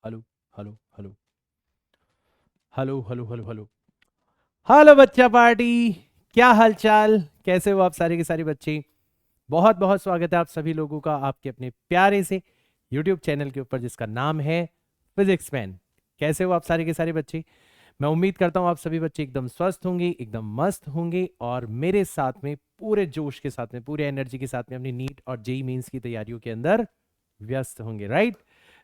Hello hello hello hello hello hello hello hello बच्चा party. क्या हालचाल, कैसे हो आप सारे के सारे बच्चे। बहुत बहुत स्वागत है आप सभी लोगों का आपके अपने प्यारे से YouTube चैनल के ऊपर जिसका नाम है फिजिक्स मैन। कैसे हो आप सारे के सारे बच्चे। मैं उम्मीद करता हूँ आप सभी बच्चे एकदम स्वस्थ होंगे, एकदम मस्त होंगे और मेरे साथ में पूरे जोश के साथ में, पूरे एनर्जी के साथ में अपनी नीट और जेई मेंस की तैयारियों के अंदर व्यस्त होंगे, राइट।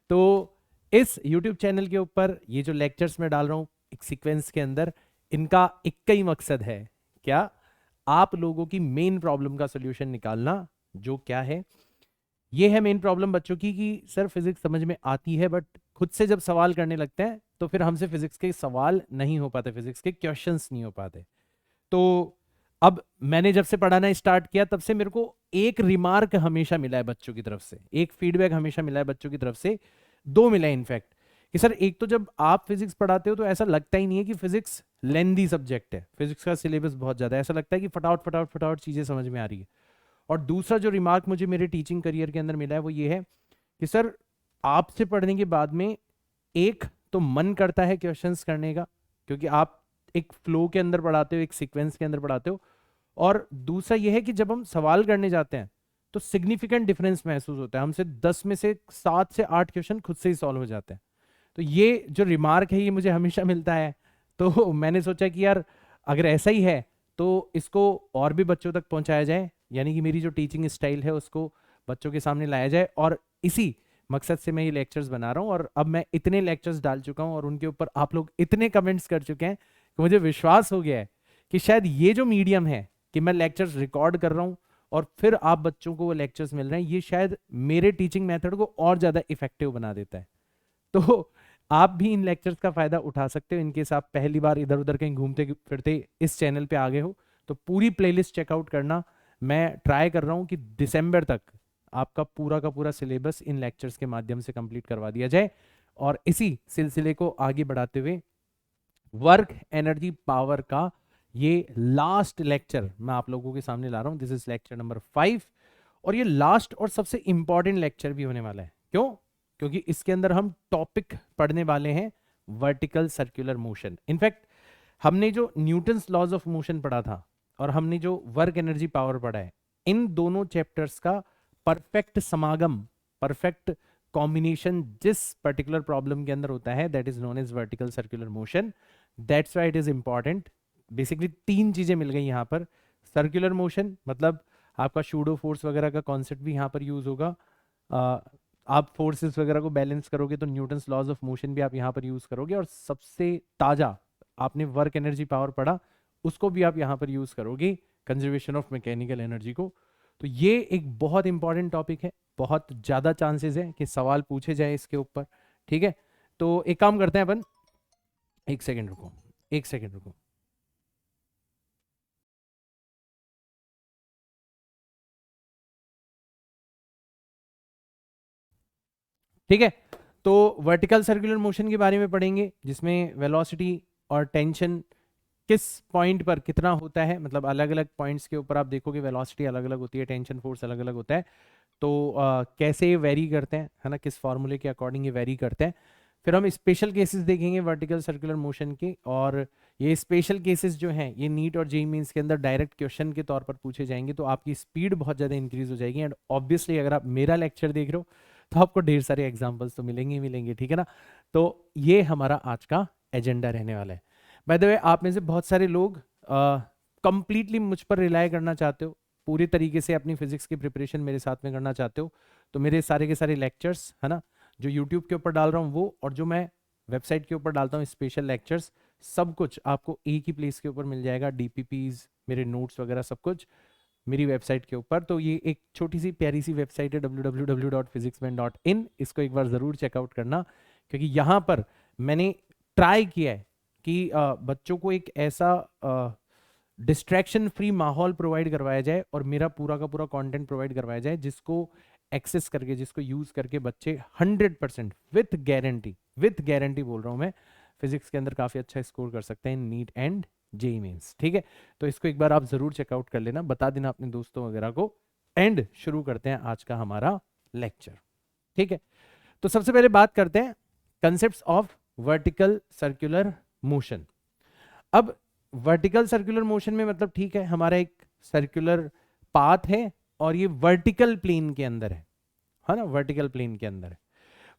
तो इस YouTube चैनल के ऊपर ये जो लेक्चर्स मैं डाल रहा हूँ एक सीक्वेंस के अंदर, इनका एक ही मकसद है, क्या, आप लोगों की मेन प्रॉब्लम का सॉल्यूशन निकालना। जो क्या है, ये है मेन प्रॉब्लम बच्चों की कि सर फिजिक्स समझ में आती है बट खुद से जब सवाल करने लगते हैं तो फिर हमसे फिजिक्स के सवाल नहीं हो पाते, फिजिक्स के क्वेश्चंस नहीं हो पाते। तो अब मैंने जब से पढ़ाना स्टार्ट किया तब से मेरे को एक रिमार्क हमेशा मिला है बच्चों की तरफ से, एक फीडबैक हमेशा मिला है बच्चों की तरफ से, दो मिला है इनफैक्ट। कि सर एक तो जब आप फिजिक्स पढ़ाते हो तो ऐसा लगता ही नहीं है कि फिजिक्स लेंदी सब्जेक्ट है, फिजिक्स का सिलेबस बहुत ज्यादा है, ऐसा लगता है कि फटाफट फटाफट फटाफट चीजें समझ में आ रही है। और दूसरा जो रिमार्क मुझे मेरे टीचिंग करियर के अंदर मिला है वो ये है कि सर आपसे पढ़ने के बाद में एक तो मन करता है क्वेश्चंस करने का, क्योंकि आप एक फ्लो के अंदर पढ़ाते हो, एक सीक्वेंस के अंदर पढ़ाते हो। और दूसरा यह है कि जब हम सवाल करने जाते हैं तो सिग्निफिकेंट डिफरेंस महसूस होता है, हमसे 10 में से 7 से 8 क्वेश्चन खुद से ही सॉल्व हो जाते हैं। तो ये जो रिमार्क है ये मुझे हमेशा मिलता है। तो मैंने सोचा कि यार अगर ऐसा ही है तो इसको और भी बच्चों तक पहुंचाया जाए, यानी कि मेरी जो टीचिंग स्टाइल है उसको बच्चों के सामने लाया जाए। और इसी मकसद से मैं ये लेक्चर्स बना रहा हूँ और अब मैं इतने लेक्चर्स डाल चुका हूँ और उनके ऊपर आप लोग इतने कमेंट्स कर चुके हैं कि मुझे विश्वास हो गया है कि शायद ये जो मीडियम है कि मैं लेक्चर्स रिकॉर्ड कर रहा हूँ और फिर आप बच्चों को वो लेक्चर्स मिल रहे हैं, ये शायद मेरे टीचिंग मेथड को और ज्यादा इफेक्टिव बना देता है। तो आप भी इन लेक्चर्स का फायदा उठा सकते हो। इनकेस आप पहली बार इधर उधर कहीं घूमते फिरते इस चैनल पे आ गए हो तो पूरी प्लेलिस्ट चेकआउट करना। मैं ट्राई कर रहा हूँ कि दिसंबर तक आपका पूरा का पूरा सिलेबस इन लेक्चर्स के माध्यम से कंप्लीट करवा दिया जाए। और इसी सिलसिले को आगे बढ़ाते हुए वर्क एनर्जी पावर का ये लास्ट लेक्चर मैं आप लोगों के सामने ला रहा हूं। दिस इज लेक्चर नंबर 5 और ये लास्ट और सबसे इंपॉर्टेंट लेक्चर भी होने वाला है। क्यों? क्योंकि इसके अंदर हम टॉपिक पढ़ने वाले हैं वर्टिकल सर्कुलर मोशन। इनफैक्ट हमने जो न्यूटन्स लॉज ऑफ मोशन पढ़ा था और हमने जो वर्क एनर्जी पावर पढ़ा है, इन दोनों चैप्टर्स का परफेक्ट समागम, परफेक्ट कॉम्बिनेशन जिस पर्टिकुलर प्रॉब्लम के अंदर होता है that is known as vertical circular motion. That's why it is important. Basically तीन चीजें मिल गई यहाँ पर। सर्कुलर मोशन मतलब आपका शूडो फोर्स वगैरह का कॉन्सेप्ट भी यहाँ पर यूज होगा। अ, आप फोर्सेस वगैरह को बैलेंस करोगे तो न्यूटन्स लॉज ऑफ मोशन भी आप यहाँ पर यूज करोगे। और सबसे ताजा आपने वर्क एनर्जी पावर पढ़ा, उसको भी आप यहाँ पर यूज करोगे, कंजर्वेशन ऑफ मैकेनिकल एनर्जी को। तो ये एक बहुत इंपॉर्टेंट टॉपिक है, बहुत ज्यादा चांसेस है कि सवाल पूछे जाए इसके ऊपर। ठीक है, तो एक काम करते हैं अपन, एक सेकेंड रुको, एक सेकेंड रुको। ठीक है, तो वर्टिकल सर्कुलर मोशन के बारे में पढ़ेंगे जिसमें वेलोसिटी और टेंशन किस पॉइंट पर कितना होता है, मतलब अलग अलग पॉइंट्स के ऊपर आप देखोगे वेलोसिटी अलग अलग होती है, टेंशन फोर्स अलग अलग होता है। तो कैसे ये वेरी करते हैं, है ना, किस फॉर्मूले के अकॉर्डिंग ये वेरी करते हैं। फिर हम स्पेशल केसेस देखेंगे वर्टिकल सर्कुलर मोशन के, और ये स्पेशल केसेस जो हैं ये नीट और जेईई मेंस के अंदर डायरेक्ट क्वेश्चन के तौर पर पूछे जाएंगे, तो आपकी स्पीड बहुत ज़्यादा इंक्रीज हो जाएगी। एंड ऑब्वियसली अगर आप मेरा लेक्चर देख रहे हो तो आपको ढेर सारे एग्जाम्पल्स तो मिलेंगे ही मिलेंगे, ठीक है ना। तो ये हमारा आज का एजेंडा रहने वाला है। बाय द वे आप में से बहुत सारे लोग कंप्लीटली मुझ पर रिलाय करना चाहते हो, पूरी तरीके से अपनी फिजिक्स की प्रिपरेशन मेरे साथ में करना चाहते हो, तो मेरे सारे के सारे लेक्चर्स, है ना, जो यूट्यूब के ऊपर डाल रहा हूँ वो, और जो मैं वेबसाइट के ऊपर डालता हूँ स्पेशल लेक्चर्स, सब कुछ आपको एक ही प्लेस के ऊपर मिल जाएगा। डीपीपीज, मेरे नोट्स वगैरह सब कुछ मेरी वेबसाइट के ऊपर। तो ये एक छोटी सी प्यारी सी वेबसाइट है www.physicsman.in, इसको एक बार ज़रूर चेकआउट करना, क्योंकि यहाँ पर मैंने ट्राई किया है कि बच्चों को एक ऐसा डिस्ट्रैक्शन फ्री माहौल प्रोवाइड करवाया जाए और मेरा पूरा का पूरा कंटेंट प्रोवाइड करवाया जाए जिसको एक्सेस करके, जिसको यूज करके बच्चे 100% विथ गारंटी बोल रहा हूँ मैं, फिजिक्स के अंदर काफी अच्छा स्कोर कर सकते हैं नीट एंड जेई मेंस। ठीक है, तो इसको एक बार आप जरूर चेकआउट कर लेना, बता देना अपने दोस्तों वगैरह को। एंड शुरू करते हैं आज का हमारा लेक्चर। ठीक है, तो सबसे पहले बात करते हैं concepts of vertical circular motion. अब वर्टिकल सर्कुलर मोशन में मतलब ठीक है, हमारा एक सर्कुलर पाथ है और ये वर्टिकल प्लेन के अंदर है ना, वर्टिकल प्लेन के अंदर है,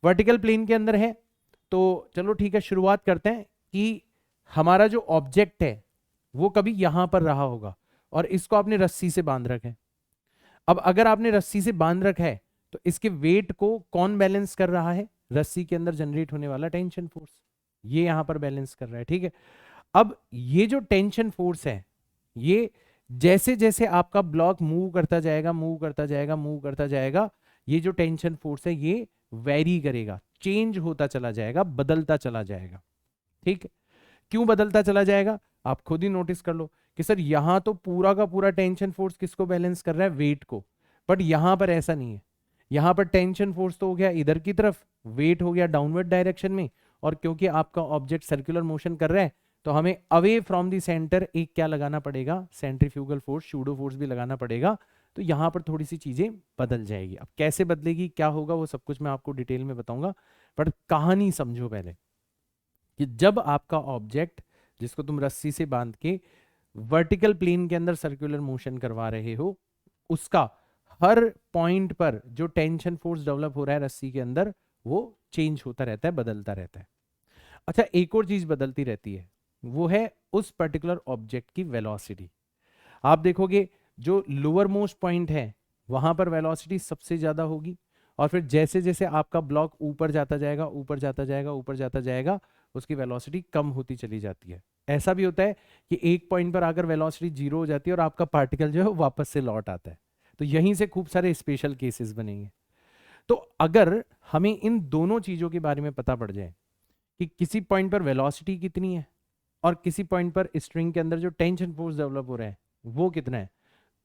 वर्टिकल प्लेन के अंदर है। तो चलो ठीक है, शुरुआत करते हैं कि हमारा जो ऑब्जेक्ट है वो कभी यहां पर रहा होगा और इसको आपने रस्सी से बांध रखा है। अब अगर आपने रस्सी से बांध रखा है तो इसके वेट को कौन बैलेंस कर रहा है? रस्सी के अंदर जनरेट होने वाला टेंशन फोर्स, ये यहां पर बैलेंस कर रहा है, ठीक है। अब ये जो टेंशन फोर्स है, ये जैसे जैसे आपका ब्लॉक मूव करता जाएगा, मूव करता जाएगा, मूव करता जाएगा, ये जो टेंशन फोर्स है ये वेरी करेगा, चेंज होता चला जाएगा, बदलता चला जाएगा, ठीक है। क्यों बदलता चला जाएगा? आप खुद ही नोटिस कर लो कि सर यहां तो पूरा का पूरा टेंशन फोर्स किसको बैलेंस कर रहा है? वेट को। बट यहां पर ऐसा नहीं है, यहां पर टेंशन फोर्स तो हो गया इधर की तरफ, वेट हो गया डाउनवर्ड डायरेक्शन में, और क्योंकि आपका ऑब्जेक्ट सर्कुलर मोशन कर रहा है तो हमें अवे फ्रॉम द सेंटर एक क्या लगाना पड़ेगा? सेंट्रीफ्यूगल फोर्स, शूडो फोर्स भी लगाना पड़ेगा। तो यहां पर थोड़ी सी चीजें बदल जाएगी। अब कैसे बदलेगी, क्या होगा, वो सब कुछ मैं आपको डिटेल में बताऊंगा, बट कहानी समझो पहले कि जब आपका ऑब्जेक्ट जिसको तुम रस्सी से बांध के वर्टिकल प्लेन के अंदर सर्कुलर मोशन करवा रहे हो, उसका हर पॉइंट पर जो टेंशन फोर्स डेवलप हो रहा है रस्सी के अंदर वो चेंज होता रहता है, बदलता रहता है। अच्छा, एक और चीज बदलती रहती है, वो है उस पर्टिकुलर ऑब्जेक्ट की वेलोसिटी। आप देखोगे जो लोअर मोस्ट पॉइंट है वहां पर वेलोसिटी सबसे ज्यादा होगी, और फिर जैसे जैसे आपका ब्लॉक ऊपर जाता जाएगा, ऊपर जाता जाएगा, ऊपर जाता जाएगा, उसकी वेलोसिटी कम होती चली जाती है। ऐसा भी होता है कि एक पॉइंट पर आकर वेलोसिटी जीरो हो जाती है और आपका पार्टिकल जो है वापस से लौट आता है। तो यहीं से खूब सारे स्पेशल केसेस बनेंगे। तो अगर हमें इन दोनों चीजों के बारे में पता पड़ जाए कि किसी पॉइंट पर वेलोसिटी कितनी है और किसी पॉइंट पर स्ट्रिंग के अंदर जो टेंशन फोर्स डेवलप हो रहा है वो कितना है,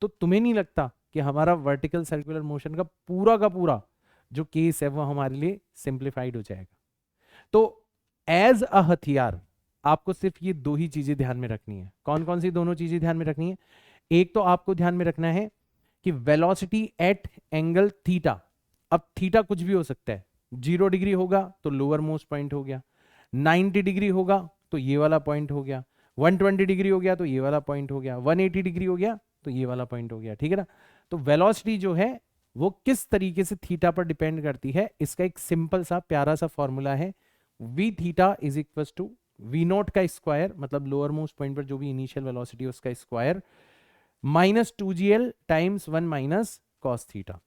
तो तुम्हें नहीं लगता कि हमारा वर्टिकल सर्कुलर मोशन का पूरा जो केस है वो हमारे लिए सिंप्लीफाइड हो जाएगा। तो एज अ हथियार आपको सिर्फ ये दो ही चीजें ध्यान में रखनी है। कौन कौन सी दोनों चीजें ध्यान में रखनी है? एक तो आपको ध्यान में रखना है कि वेलोसिटी एट एंगल थीटा। अब थीटा कुछ भी हो सकता है, 0 डिग्री होगा तो लोअर मोस्ट पॉइंट हो गया, 90 डिग्री होगा तो ये वाला पॉइंट हो गया, 120 डिग्री हो गया तो ये वाला पॉइंट हो गया, 180 डिग्री हो गया तो ये वाला पॉइंट हो गया, ठीक है ना। तो वेलोसिटी जो है वो किस तरीके से थीटा पर डिपेंड करती है, इसका एक सिंपल सा प्यारा सा फॉर्मूला है, V theta is equal to V naught का स्क्वायर, मतलब लोअर मोस्ट पॉइंट पर जो भी इनिशियल वेलोसिटी है उसका square, minus 2gl times 1 minus cos theta.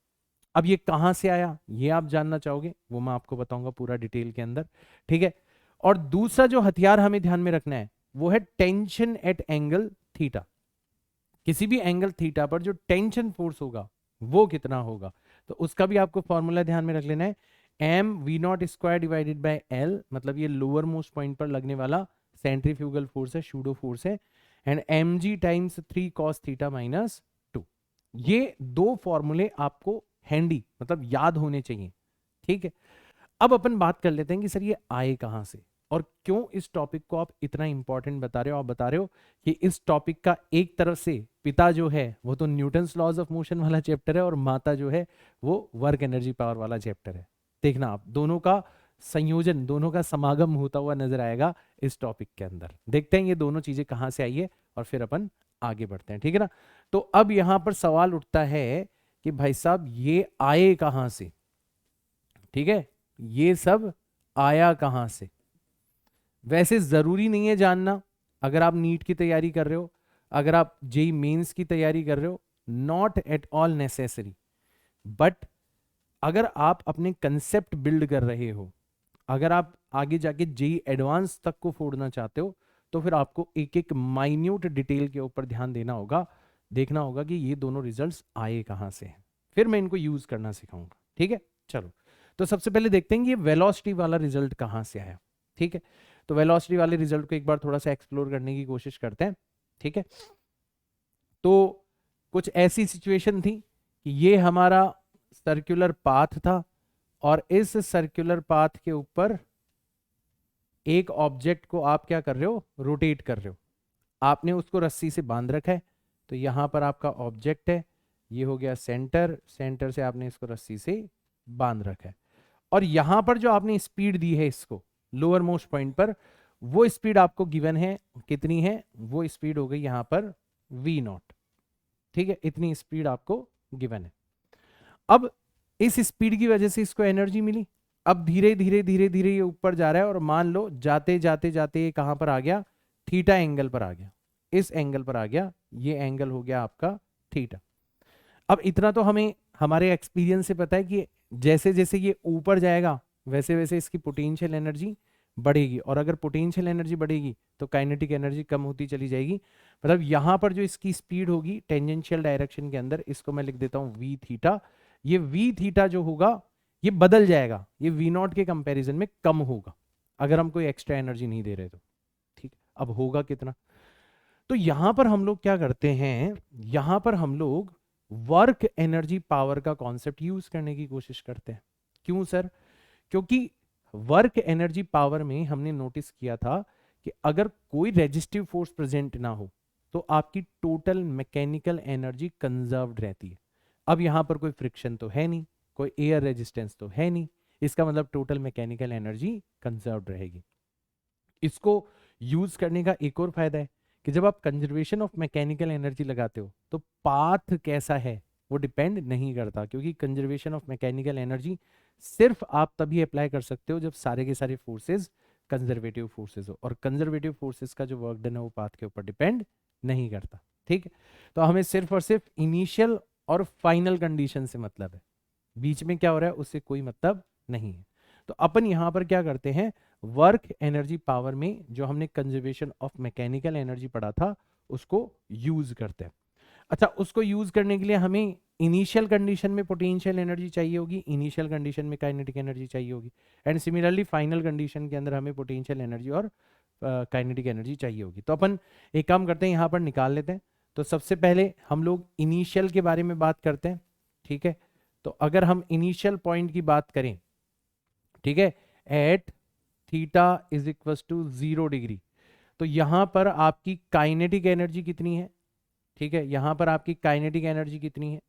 अब ये कहां से आया ये आप जानना चाहोगे, वो मैं आपको बताऊंगा पूरा डिटेल के अंदर, ठीक है। और दूसरा जो हथियार हमें ध्यान में रखना है वो है टेंशन एट एंगल थीटा। किसी भी एंगल थीटा पर जो टेंशन फोर्स होगा वो कितना होगा, तो उसका भी आपको फॉर्मूला ध्यान में रख लेना है, M V naught square divided by L, मतलब ये लोअर मोस्ट पॉइंट पर लगने वाला सेंट्रीफ्यूगल फोर्स है, शूडो फोर्स है, and M G times 3 cos theta minus 2। ये दो फॉर्मूले आपको हैंडी मतलब याद होने चाहिए, ठीक है। अब अपन बात कर लेते हैं कि सर ये आए कहां से और क्यों इस टॉपिक को आप इतना इंपॉर्टेंट बता रहे हो। आप बता रहे हो कि इस टॉपिक का एक तरफ से पिता जो है वो तो न्यूटन्स लॉज ऑफ मोशन वाला चैप्टर है और माता जो है वो वर्क एनर्जी पावर वाला चैप्टर है। देखना आप दोनों का संयोजन, दोनों का समागम होता हुआ नजर आएगा इस टॉपिक के अंदर। देखते हैं ये दोनों चीजें कहां से आई है और फिर अपन आगे बढ़ते हैं, ठीक है ना। तो अब यहां पर सवाल उठता है कि भाई साहब ये आए कहां से, ठीक है, ये सब आया कहां से। वैसे जरूरी नहीं है जानना, अगर आप नीट की तैयारी कर रहे हो, अगर आप जेई मेंस की तैयारी कर रहे हो, not at all necessary, but अगर आप अपने कंसेप्ट बिल्ड कर रहे हो, अगर आप आगे जाके जेई एडवांस तक को फोड़ना चाहते हो, तो फिर आपको एक एक माइन्यूट डिटेल के ऊपर ध्यान देना होगा, देखना होगा कि ये दोनों रिजल्ट्स आए कहां से हैं, फिर मैं इनको यूज करना सिखाऊंगा, ठीक है। चलो, तो सबसे पहले देखते हैं कि ये वेलोसिटी वाला रिजल्ट कहां से आया, ठीक है। तो वेलोसिटी वाले रिजल्ट को एक बार थोड़ा सा एक्सप्लोर करने की कोशिश करते हैं, ठीक है। तो कुछ ऐसी सिचुएशन थी कि ये हमारा सर्कुलर पाथ था और इस सर्कुलर पाथ के ऊपर एक ऑब्जेक्ट को आप क्या कर रहे हो, रोटेट कर रहे हो, आपने उसको रस्सी से बांध रखा है। तो यहां पर आपका ऑब्जेक्ट है, ये हो गया सेंटर, सेंटर से आपने इसको रस्सी से बांध रखा है, और यहां पर जो आपने स्पीड दी है इसको, लोअर मोस्ट पॉइंट पर, वो स्पीड आपको गिवन है, कितनी है, वो स्पीड हो गई यहाँ पर v नॉट। ठीक है, इतनी स्पीड आपको गिवन है। अब इस स्पीड की वजह से इसको एनर्जी मिली। अब धीरे धीरे धीरे धीरे ये ऊपर जा रहा है और मान लो जाते जाते जाते ये कहां पर आ गया, थीटा एंगल पर आ गया, इस एंगल पर आ गया, ये एंगल हो गया आपका थीटा। अब इतना तो हमें हमारे एक्सपीरियंस से पता है कि जैसे जैसे ये ऊपर जाएगा वैसे वैसे इसकी पोटेंशियल एनर्जी बढ़ेगी, और अगर पोटेंशियल एनर्जी बढ़ेगी तो काइनेटिक एनर्जी कम होती चली जाएगी। मतलब यहां पर जो इसकी स्पीड होगी टेंजेंशियल डायरेक्शन के अंदर, इसको मैं लिख देता हूं वी थीटा। ये वी थीटा जो होगा ये बदल जाएगा, ये वी नॉट के कंपैरिजन में कम होगा अगर हम कोई एक्स्ट्रा एनर्जी नहीं दे रहे तो। ठीक, अब होगा कितना, तो यहां पर हम लोग क्या करते हैं, यहां पर हम लोग वर्क एनर्जी पावर का कॉन्सेप्ट यूज करने की कोशिश करते हैं। क्यों सर? क्योंकि वर्क एनर्जी पावर में हमने नोटिस किया था कि अगर कोई रेजिस्टिव फोर्स प्रेजेंट ना हो तो आपकी टोटल मैकेनिकल एनर्जी कंजर्व्ड रहती है। अब यहां पर कोई फ्रिक्शन तो है नहीं, कोई एयर रेजिस्टेंस तो है नहीं, इसका मतलब टोटल मैकेनिकल एनर्जी कंजर्व्ड रहेगी। इसको यूज करने का एक और फायदा है कि जब आप कंजर्वेशन ऑफ मैकेनिकल एनर्जी लगाते हो तो पाथ कैसा है वो डिपेंड नहीं करता, क्योंकि कंजर्वेशन ऑफ मैकेनिकल एनर्जी सिर्फ आप तभी अप्लाई कर सकते हो जब सारे के सारे फोर्सेस कंजर्वेटिव फोर्सेस हो, और कंजर्वेटिव फोर्सेस का जो वर्क डन है वो पाथ के ऊपर डिपेंड नहीं करता। ठीक है, तो हमें सिर्फ और सिर्फ इनिशियल और फाइनल कंडीशन से मतलब है, बीच में क्या हो रहा है उससे कोई मतलब नहीं है। तो अपन यहां पर क्या करते हैं, वर्क एनर्जी पावर में जो हमने कंजर्वेशन ऑफ मैकेनिकल एनर्जी पढ़ा था उसको यूज करते हैं। अच्छा, उसको यूज करने के लिए हमें इनिशियल कंडीशन में पोटेंशियल एनर्जी चाहिए होगी, इनिशियल कंडीशन में काइनेटिक एनर्जी चाहिए होगी, एंड सिमिलरली फाइनल कंडीशन के अंदर हमें पोटेंशियल एनर्जी और काइनेटिक एनर्जी चाहिए होगी। तो अपन एक काम करते हैं, यहाँ पर निकाल लेते हैं। तो सबसे पहले हम लोग इनिशियल के बारे में बात करते हैं। ठीक है, तो अगर हम इनिशियल पॉइंट की बात करें, ठीक है, at theta is equal to 0 degree, तो यहां पर आपकी काइनेटिक एनर्जी कितनी है? ठीक है, यहां पर आपकी काइनेटिक एनर्जी कितनी है?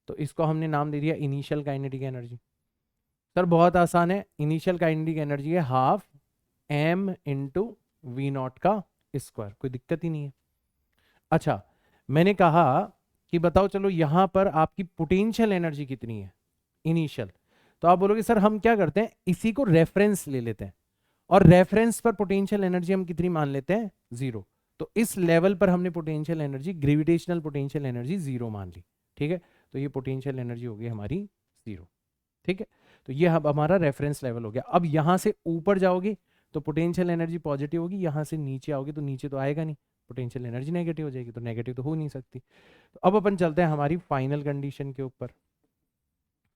तो इसको हमने नाम दे दिया इनिशियल काइनेटिक एनर्जी। सर बहुत आसान है, इनिशियल काइनेटिक एनर्जी है half m into we naught का स्क्वायर, कोई दिक्कत ही नहीं है। अच्छा, मैंने कहा कि बताओ चलो यहां पर आपकी पोटेंशियल एनर्जी कितनी है इनिशियल, तो आप बोलोगे सर हम क्या करते हैं, इसी को रेफरेंस ले लेते हैं, और रेफरेंस पर पोटेंशियल एनर्जी हम कितनी मान लेते हैं, 0। तो इस लेवल पर हमने potential energy, gravitational potential energy 0 मान ली। ठीक है, तो ये पोटेंशियल एनर्जी हो गई हमारी 0। ठीक है, तो ये अब हमारा रेफरेंस लेवल हो गया। अब यहां से ऊपर जाओगे तो पोटेंशियल एनर्जी पॉजिटिव होगी, यहां से नीचे आओगे तो नीचे तो आएगा नहीं, पोटेंशियल एनर्जी नेगेटिव हो जाएगी, तो नेगेटिव तो हो नहीं सकती। तो अब अपन चलते हैं हमारी फाइनल कंडीशन के ऊपर।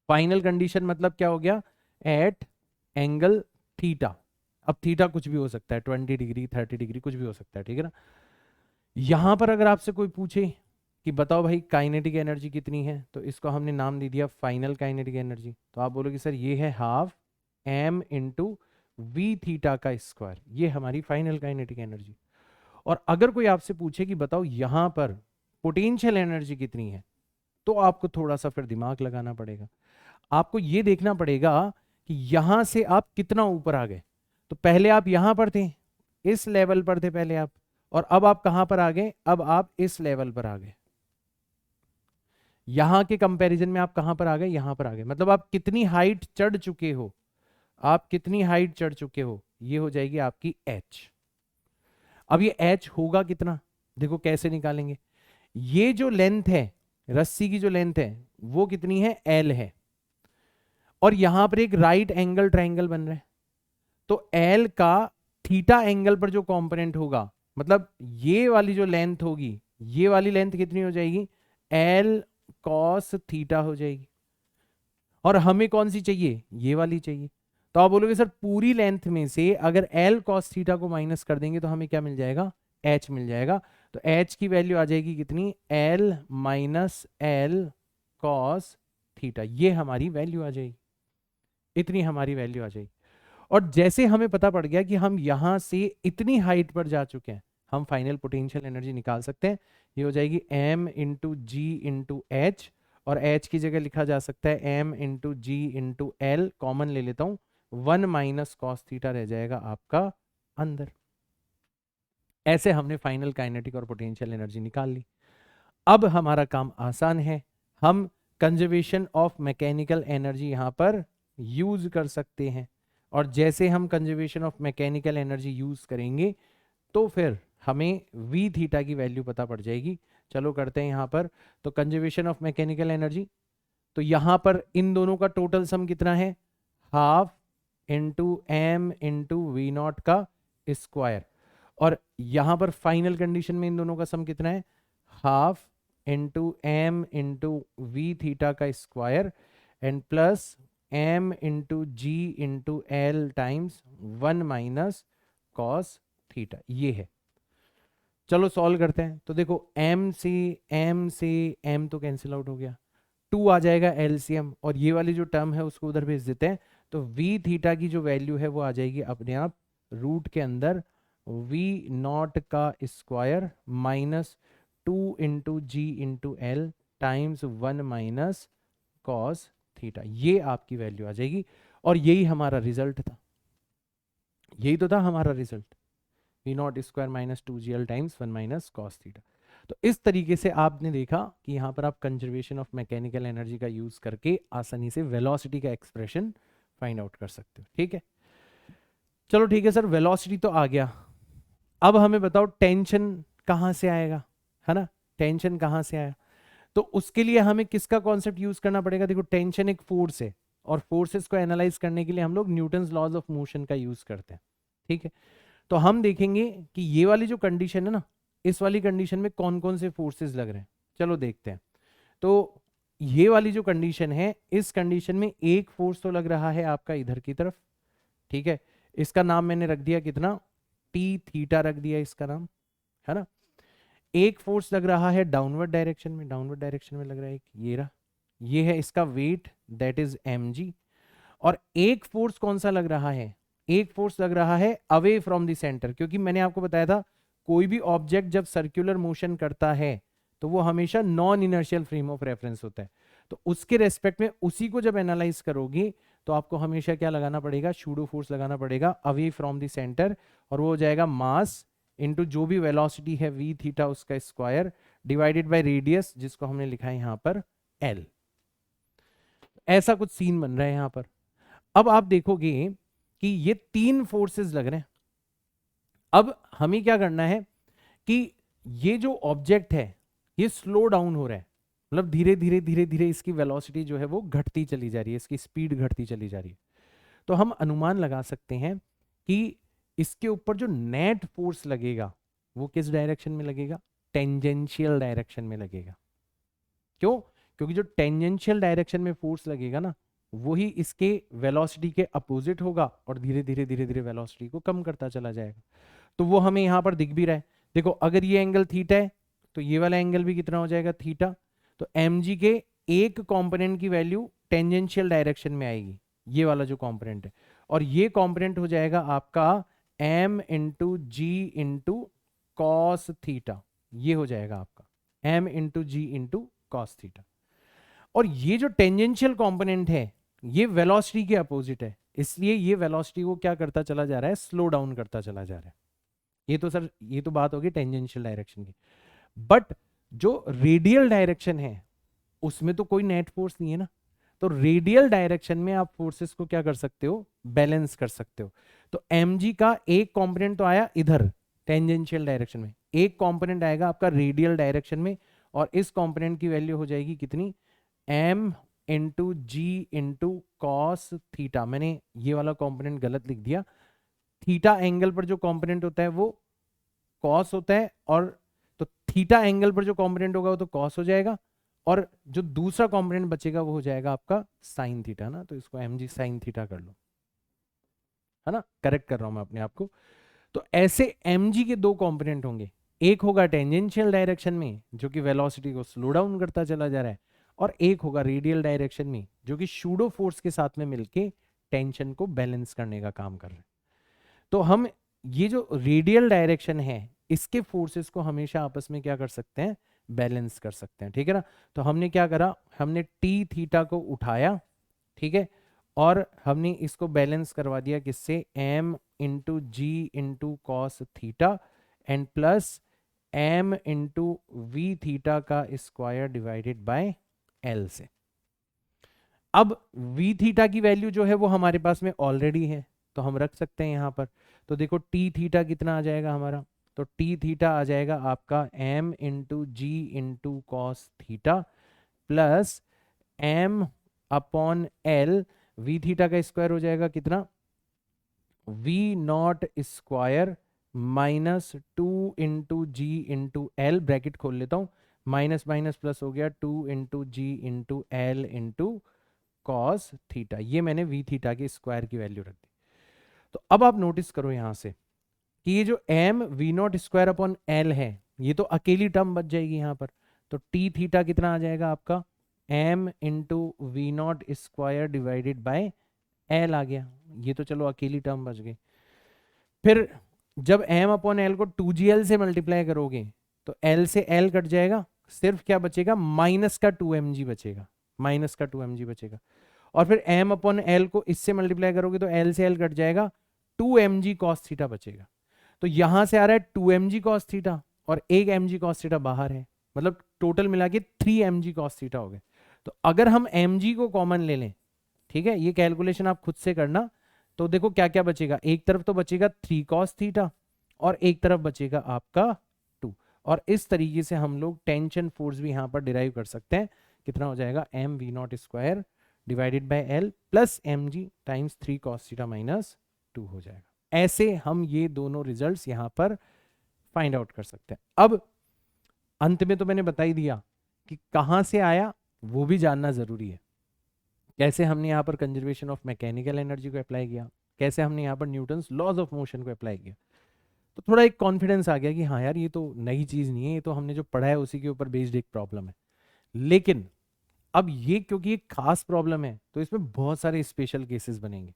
फाइनल कंडीशन मतलब क्या हो गया, एट एंगल थीटा। अब थीटा कुछ भी हो सकता है, 20 डिग्री 30 डिग्री कुछ भी हो सकता है। ठीक है ना, यहां पर अगर आपसे कोई पूछे कि बताओ भाई काइनेटिक एनर्जी कितनी है, तो इसको हमने नाम दे दिया फाइनल काइनेटिक एनर्जी। तो आप बोलोगे सर ये है half m into we theta का स्क्वायर, ये हमारी फाइनल काइनेटिक एनर्जी। और अगर कोई आपसे पूछे कि बताओ यहां पर पोटेंशियल एनर्जी कितनी है, तो आपको थोड़ा सा फिर दिमाग लगाना पड़ेगा। आपको ये देखना पड़ेगा कि यहां से आप कितना ऊपर आ गए। तो पहले आप यहां पर थे, इस लेवल पर थे पहले आप, और अब आप कहां पर आ गए, अब आप इस लेवल पर आ गए। यहां के कंपैरिजन में आप कहां पर आ गए, यहां पर आ गए। मतलब आप कितनी हाइट चढ़ चुके हो, आप कितनी हाइट चढ़ चुके हो, ये हो जाएगी आपकी h। अब ये h होगा कितना, देखो कैसे निकालेंगे। ये जो लेंथ है, रस्सी की जो लेंथ है वो कितनी है, l है, और यहां पर एक राइट एंगल ट्रायंगल बन रहा है, तो l का थीटा एंगल पर जो कंपोनेंट होगा, मतलब ये वाली जो लेंथ होगी, ये वाली लेंथ कितनी हो जाएगी, l cos थीटा हो जाएगी। और हमें कौन सी चाहिए, ये वाली चाहिए। तो आप बोलोगे सर पूरी लेंथ में से अगर l cos थीटा को माइनस कर देंगे तो हमें क्या मिल जाएगा, h मिल जाएगा। तो h की वैल्यू आ जाएगी कितनी, l minus l cos theta, ये हमारी वैल्यू आ जाएगी, इतनी हमारी वैल्यू आ जाएगी। और जैसे हमें पता पड़ गया कि हम यहां से इतनी हाइट पर जा चुके हैं, हम फाइनल पोटेंशियल एनर्जी निकाल सकते हैं। ये हो जाएगी m इंटू जी इंटू एच, और h की जगह लिखा जा सकता है m इंटू जी इंटू एल, कॉमन ले लेता हूं, 1 माइनस कॉस थीटा रह जाएगा आपका अंदर। ऐसे हमने फाइनल काइनेटिक और पोटेंशियल एनर्जी निकाल ली। अब हमारा काम आसान है, हम कंजर्वेशन ऑफ मैकेनिकल एनर्जी यहां पर यूज कर सकते हैं। और जैसे हम conservation of mechanical energy use करेंगे तो फिर हमें वी थीटा की वैल्यू पता पड़ जाएगी। चलो करते हैं यहां पर। तो कंजर्वेशन ऑफ मैकेनिकल एनर्जी, तो यहां पर इन दोनों का टोटल सम कितना है, half into M into we naught का स्क्वायर। और यहां पर फाइनल कंडीशन में इन दोनों का सम कितना है, half into M into we theta का square and plus M into ji into l times 1 minus cos theta, ये है। चलो सॉल्व करते हैं। तो देखो m से m तो कैंसिल आउट हो गया, 2 आ जाएगा एलसीएम, और ये वाली जो टर्म है उसको उधर भेज देते हैं। तो v थीटा की जो वैल्यू है वो आ जाएगी अपने आप रूट के अंदर v नॉट का स्क्वायर माइनस 2 इंटू जी into l times 1 minus cos theta, ये आपकी वैल्यू आ जाएगी। और यही हमारा रिजल्ट था, यही तो था हमारा result, V naught square minus 2gl times 1 minus cos theta. तो इस तरीके से आपने देखा कि यहाँ पर आप कंजर्वेशन ऑफ मैकेनिकल एनर्जी का यूज करके आसानी से वेलोसिटी का एक्सप्रेशन फाइंड आउट कर सकते हो। ठीक है, चलो ठीक है सर, वेलोसिटी तो आ गया। अब हमें बताओ टेंशन कहाँ से आएगा, है ना, टेंशन कहाँ से आया। तो उसके लिए हमें किसका कॉन्सेप्ट यूज करना पड़ेगा। देखो टेंशन एक फोर्स है, और फोर्सेस को एनालाइज करने के लिए हम लोग न्यूटन्स लॉज ऑफ मोशन का यूज करते हैं। ठीक है, तो हम देखेंगे कि ये वाली जो कंडीशन है ना, इस वाली कंडीशन में कौन कौन से फोर्सेस लग रहे हैं। चलो देखते हैं। तो ये वाली जो कंडीशन है, इस कंडीशन में एक फोर्स तो लग रहा है आपका इधर की तरफ। ठीक है, इसका नाम मैंने रख दिया कितना, टी थीटा रख दिया इसका नाम, है ना। एक फोर्स लग रहा है डाउनवर्ड डायरेक्शन में, डाउनवर्ड डायरेक्शन में लग रहा है एक, ये रहा, ये है इसका वेट, दैट इज mg। और एक फोर्स कौन सा लग रहा है, एक फोर्स लग रहा है अवे फ्रॉम द सेंटर, क्योंकि मैंने आपको बताया था कोई भी ऑब्जेक्ट जब सर्कुलर मोशन करता है तो वो हमेशा non inertial frame of reference होता है। तो उसके रेस्पेक्ट में उसी को जब एनालाइज करोगे तो आपको हमेशा क्या लगाना पड़ेगा, शूडो फोर्स लगाना पड़ेगा अवे फ्रॉम द सेंटर, और वो हो जाएगा मास इनटू जो भी वेलोसिटी है v थीटा उसका स्क्वायर डिवाइडेड बाय रेडियस, जिसको हमने लिखा है यहां पर l। ऐसा कुछ सीन बन रहा है यहां पर। अब आप देखोगे कि ये तीन फोर्सेस लग रहे हैं। अब हमें क्या करना है कि ये जो ऑब्जेक्ट है ये स्लो डाउन हो रहा है, मतलब धीरे धीरे धीरे धीरे इसकी वेलोसिटी जो है वो घटती चली जा रही है, इसकी स्पीड घटती चली जा रही है। तो हम अनुमान लगा सकते हैं कि इसके ऊपर जो नेट फोर्स लगेगा वो किस डायरेक्शन में लगेगा, टेंजेंशियल डायरेक्शन में लगेगा। क्यों, क्योंकि जो टेंजेंशियल डायरेक्शन में फोर्स लगेगा ना, वही इसके वेलोसिटी के अपोजिट होगा और धीरे धीरे धीरे धीरे वेलोसिटी को कम करता चला जाएगा। तो वो हमें यहां पर दिख भी रहा है। देखो अगर ये एंगल थीटा है तो ये वाला एंगल भी कितना हो जाएगा, थीटा। तो mg के एक कंपोनेंट की वैल्यू टेंजेंशियल डायरेक्शन में आएगी, ये वाला जो कंपोनेंट है, और ये कंपोनेंट हो जाएगा आपका m इंटू जी इंटू कॉस थीटा, ये हो जाएगा आपका m इंटू जी इंटू कॉस थीटा। और ये जो टेंजेंशियल कंपोनेंट है ये वेलोसिटी के अपोजिट है, इसलिए ये वेलोसिटी को क्या करता चला जा रहा है, स्लो डाउन करता चला जा रहा है। ये तो सर, ये तो बात होगी टेंजेंशियल डायरेक्शन की। बट जो रेडियल डायरेक्शन है उसमें तो कोई नेट फोर्स नहीं है ना, तो रेडियल डायरेक्शन में आप फोर्सेस को क्या कर सकते हो, बैलेंस कर सकते हो। तो mg का एक कंपोनेंट तो आया इधर टेंजेंशियल डायरेक्शन में, एक कंपोनेंट आएगा आपका रेडियल डायरेक्शन में, और इस कंपोनेंट की वैल्यू हो जाएगी कितनी, m इंटू जी इंटू कॉस थीटा। मैंने ये वाला कंपोनेंट गलत लिख दिया, थीटा एंगल पर जो कंपोनेंट होता है वो कॉस होता है, और तो थीटा एंगल पर जो कंपोनेंट होगा वो तो कॉस हो जाएगा, और जो दूसरा कंपोनेंट बचेगा वो हो जाएगा आपका साइन थीटा ना, तो इसको mg साइन थीटा कर लो, है ना, करेक्ट कर रहा हूं मैं अपने आप को। तो ऐसे mg के दो कंपोनेंट होंगे, एक होगा टेंजेंशियल डायरेक्शन में जो कि वेलोसिटी को स्लो डाउन करता चला जा रहा है, और एक होगा रेडियल डायरेक्शन में जो कि शूडो फोर्स के साथ में मिलके टेंशन को बैलेंस करने का काम कर रहे हैं। तो हम ये जो रेडियल डायरेक्शन है इसके फोर्सेस को हमेशा आपस में क्या कर सकते हैं, बैलेंस कर सकते हैं। ठीक है ना, तो हमने क्या करा, हमने टी थीटा को उठाया, ठीक है, और हमने इसको बैलेंस करवा दिया किससे, m into ji into cos theta and plus m into we theta का स्क्वायर डिवाइडेड बाय l से। अब वी थीटा की वैल्यू जो है वो हमारे पास में ऑलरेडी है, तो हम रख सकते हैं यहाँ पर। तो देखो टी थीटा कितना आ जाएगा हमारा, तो टी थीटा आ जाएगा आपका m इंटू जी into cos theta plus m upon l, v theta का स्क्वायर हो जाएगा कितना, v naught square minus 2 into जी इंटू एल, ब्रैकेट खोल लेता हूँ, माइनस माइनस प्लस हो गया 2 इंटू जी into l into cos theta. ये मैंने वी थीटा के स्क्वायर की वैल्यू रख दी। तो अब आप नोटिस करो यहां से कि ये जो m V naught square upon L है, ये तो अकेली टर्म बच जाएगी यहाँ पर। तो टी थीटा कितना आ जाएगा आपका, m into we naught square divided by l आ गया। ये तो चलो अकेली टर्म बच गई। फिर जब m अपॉन एल को 2gl से मल्टीप्लाई करोगे तो l से l कट जाएगा, सिर्फ क्या बचेगा, माइनस का 2mg बचेगा, माइनस का 2mg बचेगा। और फिर m अपॉन एल को इससे मल्टीप्लाई करोगे तो l से l कट जाएगा, 2mg cos थीटा बचेगा। तो यहां से आ रहा है 2mg cos थीटा और 1mg cos थीटा बाहर है, मतलब टोटल मिला के 3mg cos थीटा हो गए। तो अगर हम mg को कॉमन ले लें, ठीक है, ये कैलकुलेशन आप खुद से करना, तो देखो क्या क्या बचेगा, एक तरफ तो बचेगा 3 cos थीटा और एक तरफ बचेगा आपका 2। और इस तरीके से हम लोग टेंशन फोर्स भी यहाँ पर डिराइव कर सकते हैं। कितना हो जाएगा, m V naught square divided by l plus mg times 3 cos theta minus 2 हो जाएगा। ऐसे हम ये दोनों रिजल्ट्स यहाँ पर फाइंड आउट कर सकते हैं। अब अंत में तो मैंने बता ही दिया कि कहाँ से आया वो भी जानना जरूरी है। कैसे हमने यहाँ पर कंजर्वेशन ऑफ मैकेनिकल एनर्जी को अप्लाई किया, कैसे हमने यहाँ पर न्यूटन्स लॉज ऑफ मोशन को अप्लाई किया, तो थोड़ा एक कॉन्फिडेंस आ गया कि हाँ यार ये तो नई चीज़ नहीं है, ये तो हमने जो पढ़ा है उसी के ऊपर बेस्ड एक प्रॉब्लम है। लेकिन अब ये क्योंकि एक खास प्रॉब्लम है तो इसमें बहुत सारे स्पेशल केसेस बनेंगे,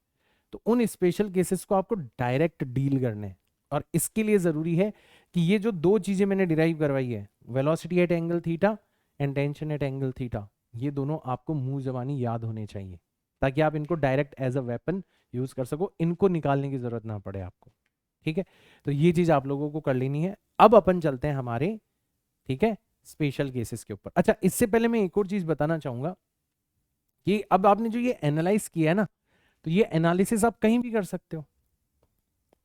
तो उन स्पेशल केसेस को आपको डायरेक्ट डील करने हैं। और इसके लिए ज़रूरी है कि ये जो दो चीज़ें मैंने डिराइव करवाई है, velocity at angle theta and tension eight angle theta, ये दोनों आपको मुंह जबानी याद होने चाहिए ताकि आप इनको direct as a weapon use कर सको, इनको निकालने की जरूरत ना पड़े आपको। ठीक है, तो ये चीज आप लोगों को कर लेनी है। अब अपन चलते हैं हमारे, ठीक है, स्पेशल केसेस के ऊपर। अच्छा, इससे पहले मैं एक और चीज बताना चाहूंगा कि अब आपने जो ये एनालाइज किया है ना, तो ये एनालिसिस आप कहीं भी कर सकते हो,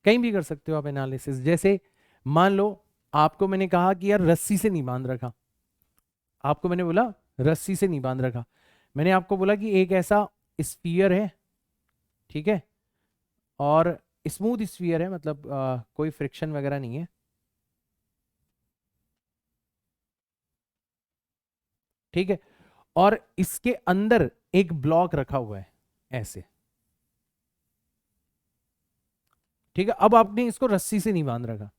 कहीं भी कर सकते हो आप एनालिसिस। जैसे मान लो आपको मैंने कहा कि यार रस्सी से नहीं बांध रखा, आपको मैंने बोला रस्सी से नहीं बांध रखा, मैंने आपको बोला कि एक ऐसा स्फीयर है, ठीक है, और स्मूथ स्फीयर है, मतलब कोई फ्रिक्शन वगैरह नहीं है, ठीक है, और इसके अंदर एक ब्लॉक रखा हुआ है ऐसे, ठीक है। अब आपने इसको रस्सी से नहीं बांध रखा,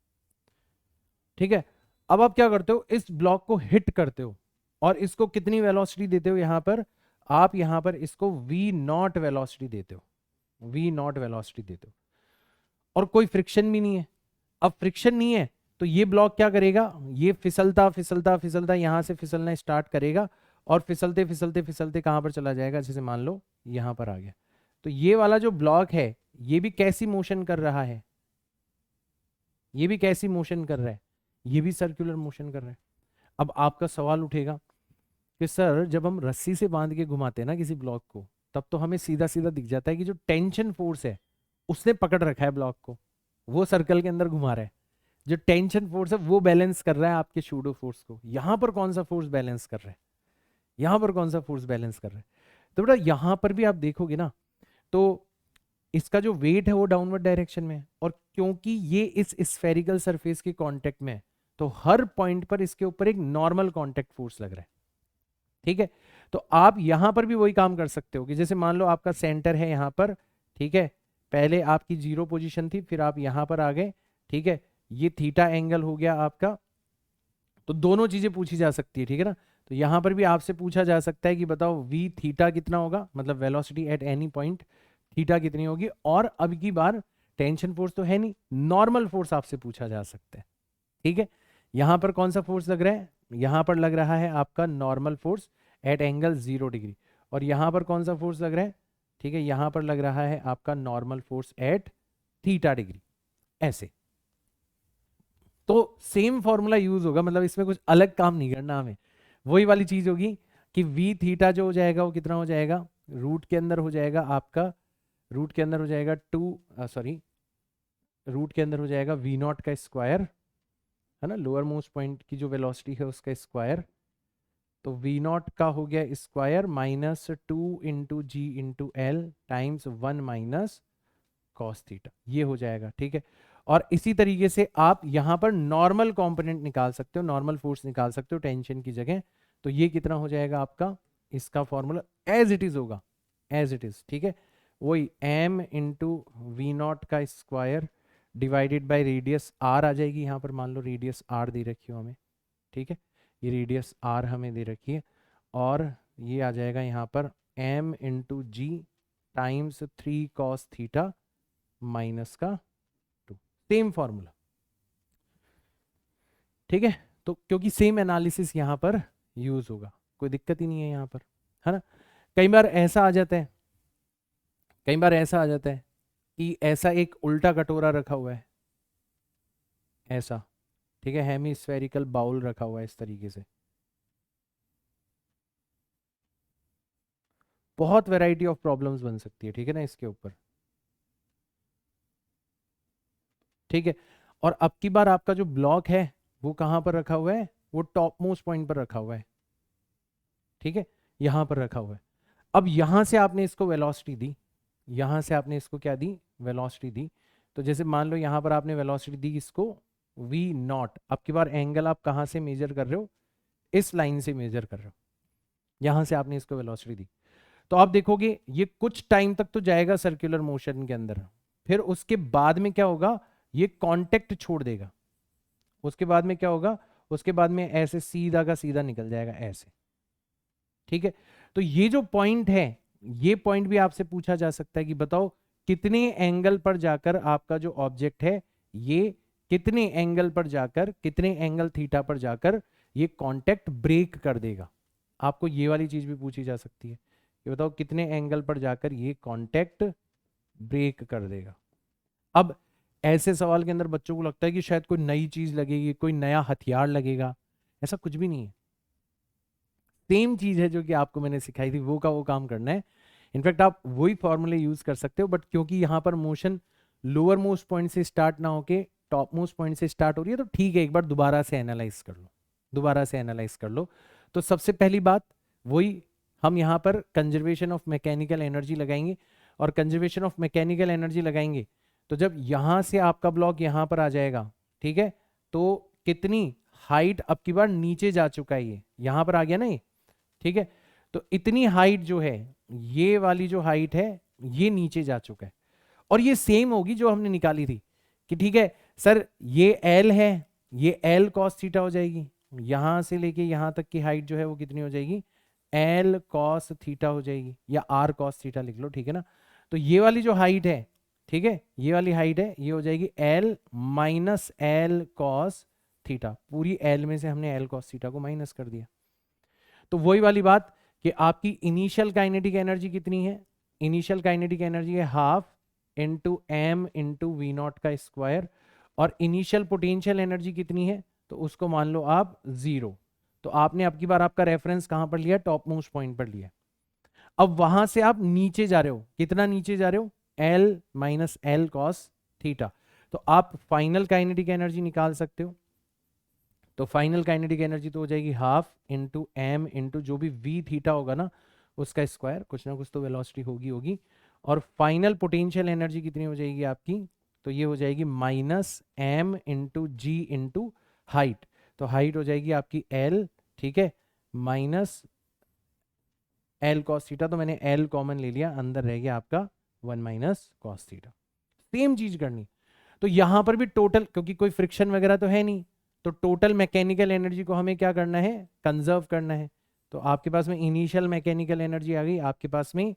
ठीक है। अब आप क्या करते हो, इस ब्लॉक को हिट करते हो और इसको कितनी वेलोसिटी देते हो, यहां पर आप यहां पर इसको v नॉट वेलोसिटी देते हो, v नॉट वेलोसिटी देते हो, और कोई फ्रिक्शन भी नहीं है। अब फ्रिक्शन नहीं है तो ये ब्लॉक क्या करेगा, ये फिसलता फिसलता फिसलता यहां से फिसलना स्टार्ट करेगा और फिसलते फिसलते फिसलते कहां पर चला जाएगा, जैसे मान लो यहां पर आ गया। तो ये वाला जो ब्लॉक है ये भी कैसी मोशन कर रहा है, ये भी कैसी मोशन कर रहा है, ये भी सर्कुलर मोशन कर रहा है। अब आपका सवाल उठेगा कि सर जब हम रस्सी से बांध के घुमाते हैं ना किसी ब्लॉक को, तब तो हमें सीधा सीधा दिख जाता है कि जो टेंशन फोर्स है उसने पकड़ रखा है ब्लॉक को, वो सर्कल के अंदर घुमा रहा है। जो टेंशन फोर्स है वो बैलेंस कर रहा है आपके शूडो फोर्स को। यहां पर कौन सा फोर्स बैलेंस कर रहा है, यहां पर कौन सा फोर्स बैलेंस कर रहा है। तो बेटा यहां पर भी आप देखोगे ना, तो इसका जो वेट है वो डाउनवर्ड डायरेक्शन में है, और क्योंकि ये इस स्फेरिकल सरफेस के कांटेक्ट में है तो हर पॉइंट पर इसके ऊपर एक नॉर्मल कांटेक्ट फोर्स लग रहा है, ठीक है। तो आप यहां पर भी वही काम कर सकते हो कि जैसे मान लो आपका सेंटर है यहां पर, ठीक है, पहले आपकी जीरो पोजीशन थी, फिर आप यहां पर आ गए, ठीक है, ये थीटा एंगल हो गया आपका। तो दोनों चीजें पूछी जा सकती है, ठीक है ना। तो यहां पर भी आपसे पूछा जा सकता है कि बताओ वी थीटा कितना होगा, मतलब velocity at any point theta कितनी होगी। और अब की बार टेंशन फोर्स तो है नहीं, नॉर्मल फोर्स आपसे पूछा जा सकता है, ठीक है। यहां पर कौन सा फोर्स लग रहा है, यहां पर लग रहा है आपका normal force at angle 0 degree, और यहां पर कौन सा फोर्स लग रहा है, ठीक है, यहां पर लग रहा है आपका normal force at theta degree, ऐसे। तो सेम फॉर्मूला यूज होगा, मतलब इसमें कुछ अलग काम नहीं करना हमें, वही वाली चीज होगी कि वी थीटा जो हो जाएगा वो कितना हो जाएगा, रूट के अंदर हो जाएगा आपका, रूट के अंदर हो जाएगा रूट के अंदर हो जाएगा वी नॉट का स्क्वायर, है ना, लोअर मोस्ट पॉइंट की जो वेलोसिटी है उसका स्क्वायर, तो वी नॉट का हो गया square minus 2 × g × l times 1 minus cos theta, ये हो जाएगा, ठीक है। और इसी तरीके से आप यहां पर नॉर्मल कंपोनेंट निकाल सकते हो, नॉर्मल फोर्स निकाल सकते हो टेंशन की जगह, तो ये कितना हो जाएगा आपका, इसका फॉर्मूला एज इट इज होगा, एज इट इज, ठीक है, वही m इंटू वी नॉट का square divided by radius r आ जाएगी, यहां पर मान लो रेडियस r दे रखी हो हमें, ठीक है, ये रेडियस r हमें दे रखी है, और ये आ जाएगा यहाँ पर m इंटू जी टाइम्स 3 cos थीटा माइनस का 2, सेम फॉर्मूला, ठीक है। तो क्योंकि सेम एनालिसिस यहाँ पर यूज होगा, कोई दिक्कत ही नहीं है यहाँ पर, है ना। कई बार ऐसा आ जाता है, कई बार ऐसा आ जाता है कि ऐसा एक उल्टा कटोरा रखा हुआ है, ऐसा, ठीक है, हेमिस्फेरिकल बाउल रखा हुआ है इस तरीके से, बहुत वैरायटी ऑफ प्रॉब्लम्स बन सकती है, ठीक है ना, इसके ऊपर, ठीक है। और अब की बार आपका जो ब्लॉक है वो कहां पर रखा हुआ है, वो टॉप मोस्ट पॉइंट पर रखा हुआ है, ठीक है, यहां पर रखा हुआ है। अब यहां से आपने इसको वेलोसिटी दी, यहां से आपने इसको क्या दी, वेलोसिटी दी, तो जैसे मान लो यहां पर आपने वेलोसिटी दी इसको v नॉट, अब की बार एंगल आप कहां से मेजर कर रहे हो, इस लाइन से मेजर कर रहे हो, यहां से आपने इसको वेलोसिटी दी, तो आप देखोगे ये कुछ टाइम तक तो जाएगा सर्कुलर मोशन के अंदर, फिर उसके बाद में क्या होगा, ये कांटेक्ट छोड़ देगा, उसके बाद में क्या होगा, उसके बाद में ऐसे सीधा का सीधा निकल जाएगा ऐसे, ठीक है। तो ये जो पॉइंट है, ये पॉइंट भी आपसे पूछा जा सकता है कि बताओ कितने एंगल पर जाकर आपका जो ऑब्जेक्ट है ये कितने एंगल पर जाकर, कितने एंगल थीटा पर जाकर ये कांटेक्ट ब्रेक कर देगा, आपको ये वाली चीज भी पूछी जा सकती है कि बताओ कितने एंगल पर जाकर ये कांटेक्ट ब्रेक कर देगा। अब ऐसे सवाल के अंदर बच्चों को लगता है कि शायद कोई नई चीज लगेगी, कोई नया हथियार लगेगा, ऐसा कुछ भी नहीं है, सेम चीज है जो कि आपको मैंने सिखाई थी वो का वो काम करना है। इनफैक्ट आप वही फॉर्मूले यूज कर सकते हो, बट क्योंकि यहाँ पर मोशन लोअर मोस्ट पॉइंट से स्टार्ट ना होके टॉप मोस्ट पॉइंट से स्टार्ट हो रही है, तो ठीक है, एक बार दोबारा से एनालाइज कर लो, दोबारा से एनालाइज कर लो। तो सबसे पहली बात वही, हम यहाँ पर कंजर्वेशन ऑफ मैकेनिकल एनर्जी लगाएंगे, और कंजर्वेशन ऑफ मैकेनिकल एनर्जी लगाएंगे तो जब यहाँ से आपका ब्लॉक यहाँ पर आ जाएगा, ठीक है, तो कितनी हाइट अब की बार नीचे जा चुका है, ये यहाँ पर आ गया ना ये, ठीक है, तो इतनी हाइट जो है, ये वाली जो हाइट है ये नीचे जा चुका है, और ये सेम होगी जो हमने निकाली थी कि ठीक है सर ये एल है, ये एल कॉस थीटा हो जाएगी, यहां से लेके यहां तक की हाइट जो है वो कितनी हो जाएगी, एल कॉस थीटा हो जाएगी, या आर कॉस थीटा लिख लो, ठीक है ना। तो ये वाली जो हाइट है, ठीक है, ये वाली हाइट है, ये हो जाएगी L minus L cos theta, पूरी एल में से हमने एल कॉस थीटा को माइनस कर दिया। तो वही वाली बात कि आपकी इनिशियल काइनेटिक एनर्जी कितनी है, इनिशियल काइनेटिक एनर्जी है half into M into we naught का स्क्वायर, और इनिशियल पोटेंशियल एनर्जी कितनी है, तो उसको मान लो आप 0। तो आपने अब की बार आपका रेफरेंस कहां पर लिया, टॉप मोस्ट पॉइंट पर लिया। अब वहां से आप नीचे जा रहे हो, कितना नीचे जा रहे हो, L minus L cos theta, तो आप फाइनल काइनेटिक एनर्जी निकाल सकते हो। तो फाइनल काइनेटिक एनर्जी तो हो जाएगी हाफ इंटू एम इंटू जो भी वी थीटा होगा ना उसका स्क्वायर, कुछ ना कुछ तो वेलोसिटी होगी होगी, और फाइनल पोटेंशियल एनर्जी कितनी हो जाएगी आपकी, तो ये हो जाएगी माइनस एम इंटू जी इंटू हाइट, तो हाइट हो जाएगी आपकी एल, ठीक है, माइनस एल कॉस थीटा, तो मैंने एल कॉमन ले लिया, अंदर रह गया आपका 1 माइनस कॉस थीटा। सेम चीज करनी, तो यहां पर भी टोटल, क्योंकि कोई फ्रिक्शन वगैरह तो है नहीं, तो टोटल मैकेनिकल एनर्जी को हमें क्या करना है, कंजर्व करना है। तो आपके पास में इनिशियल मैकेनिकल एनर्जी आ गई, आपके पास में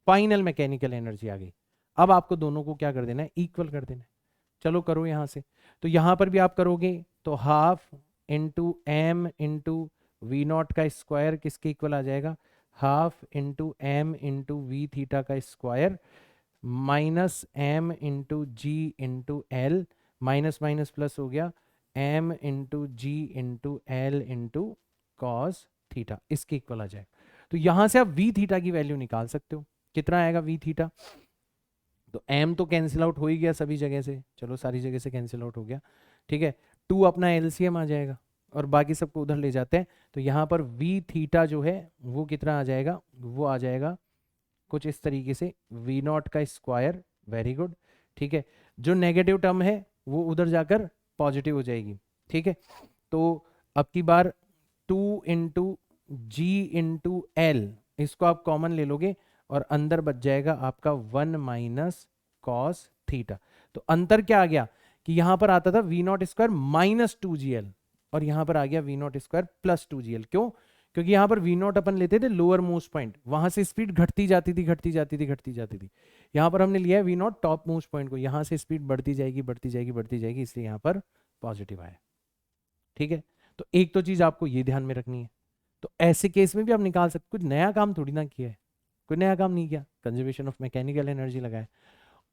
फाइनल मैकेनिकल एनर्जी आ गई। अब आपको दोनों को क्या कर देना है, इक्वल कर देना है। चलो करो यहां से, तो यहां पर भी आप करोगे तो half into M into we naught का स्क्वायर किसके इक्वल आ जाएगा, half into M into we theta का स्क्वायर माइनस एम इंटू जी into l, minus minus plus हो गया, एम इंटू जी into l into cos theta, इसके इक्वल आ जाएगा। तो यहां से आप वी थीटा की वैल्यू निकाल सकते हो। कितना आएगा वी थीटा? तो एम तो कैंसिल आउट हो ही गया सभी जगह से, चलो सारी जगह से कैंसिल आउट हो गया, ठीक है। 2 अपना एलसीएम आ जाएगा और बाकी सबको उधर ले जाते हैं। तो यहाँ पर वी थीटा जो है वो कितना आ जाएगा? वो आ जाएगा कुछ इस तरीके से, वी नॉट का स्क्वायर, वेरी गुड, ठीक है। जो नेगेटिव टर्म है वो उधर जाकर पॉजिटिव हो जाएगी, ठीक है। तो अब की बार 2 इंटू जी इंटू एल, इसको आप कॉमन ले लोगे और अंदर बच जाएगा आपका 1 माइनस कॉस थीटा। तो अंतर क्या आ गया कि यहां पर आता था we naught square minus 2gl और यहां पर आ गया we naught square plus 2gl। क्यों? क्योंकि यहां पर वी नॉट अपन लेते थे लोअर मोस्ट पॉइंट, वहां से स्पीड घटती जाती थी घटती जाती थी घटती जाती थी। यहां पर हमने लिया है V naught top most point को, यहां से स्पीड बढ़ती जाएगी बढ़ती जाएगी बढ़ती जाएगी, इसलिए यहां पर पॉजिटिव आया, ठीक है। तो एक तो चीज आपको ये ध्यान में रखनी है। तो ऐसे केस में भी आप निकाल सकते, कुछ नया काम थोड़ी ना किया है, कोई नया काम नहीं किया, कंजर्वेशन ऑफ मैकेनिकल एनर्जी लगाया।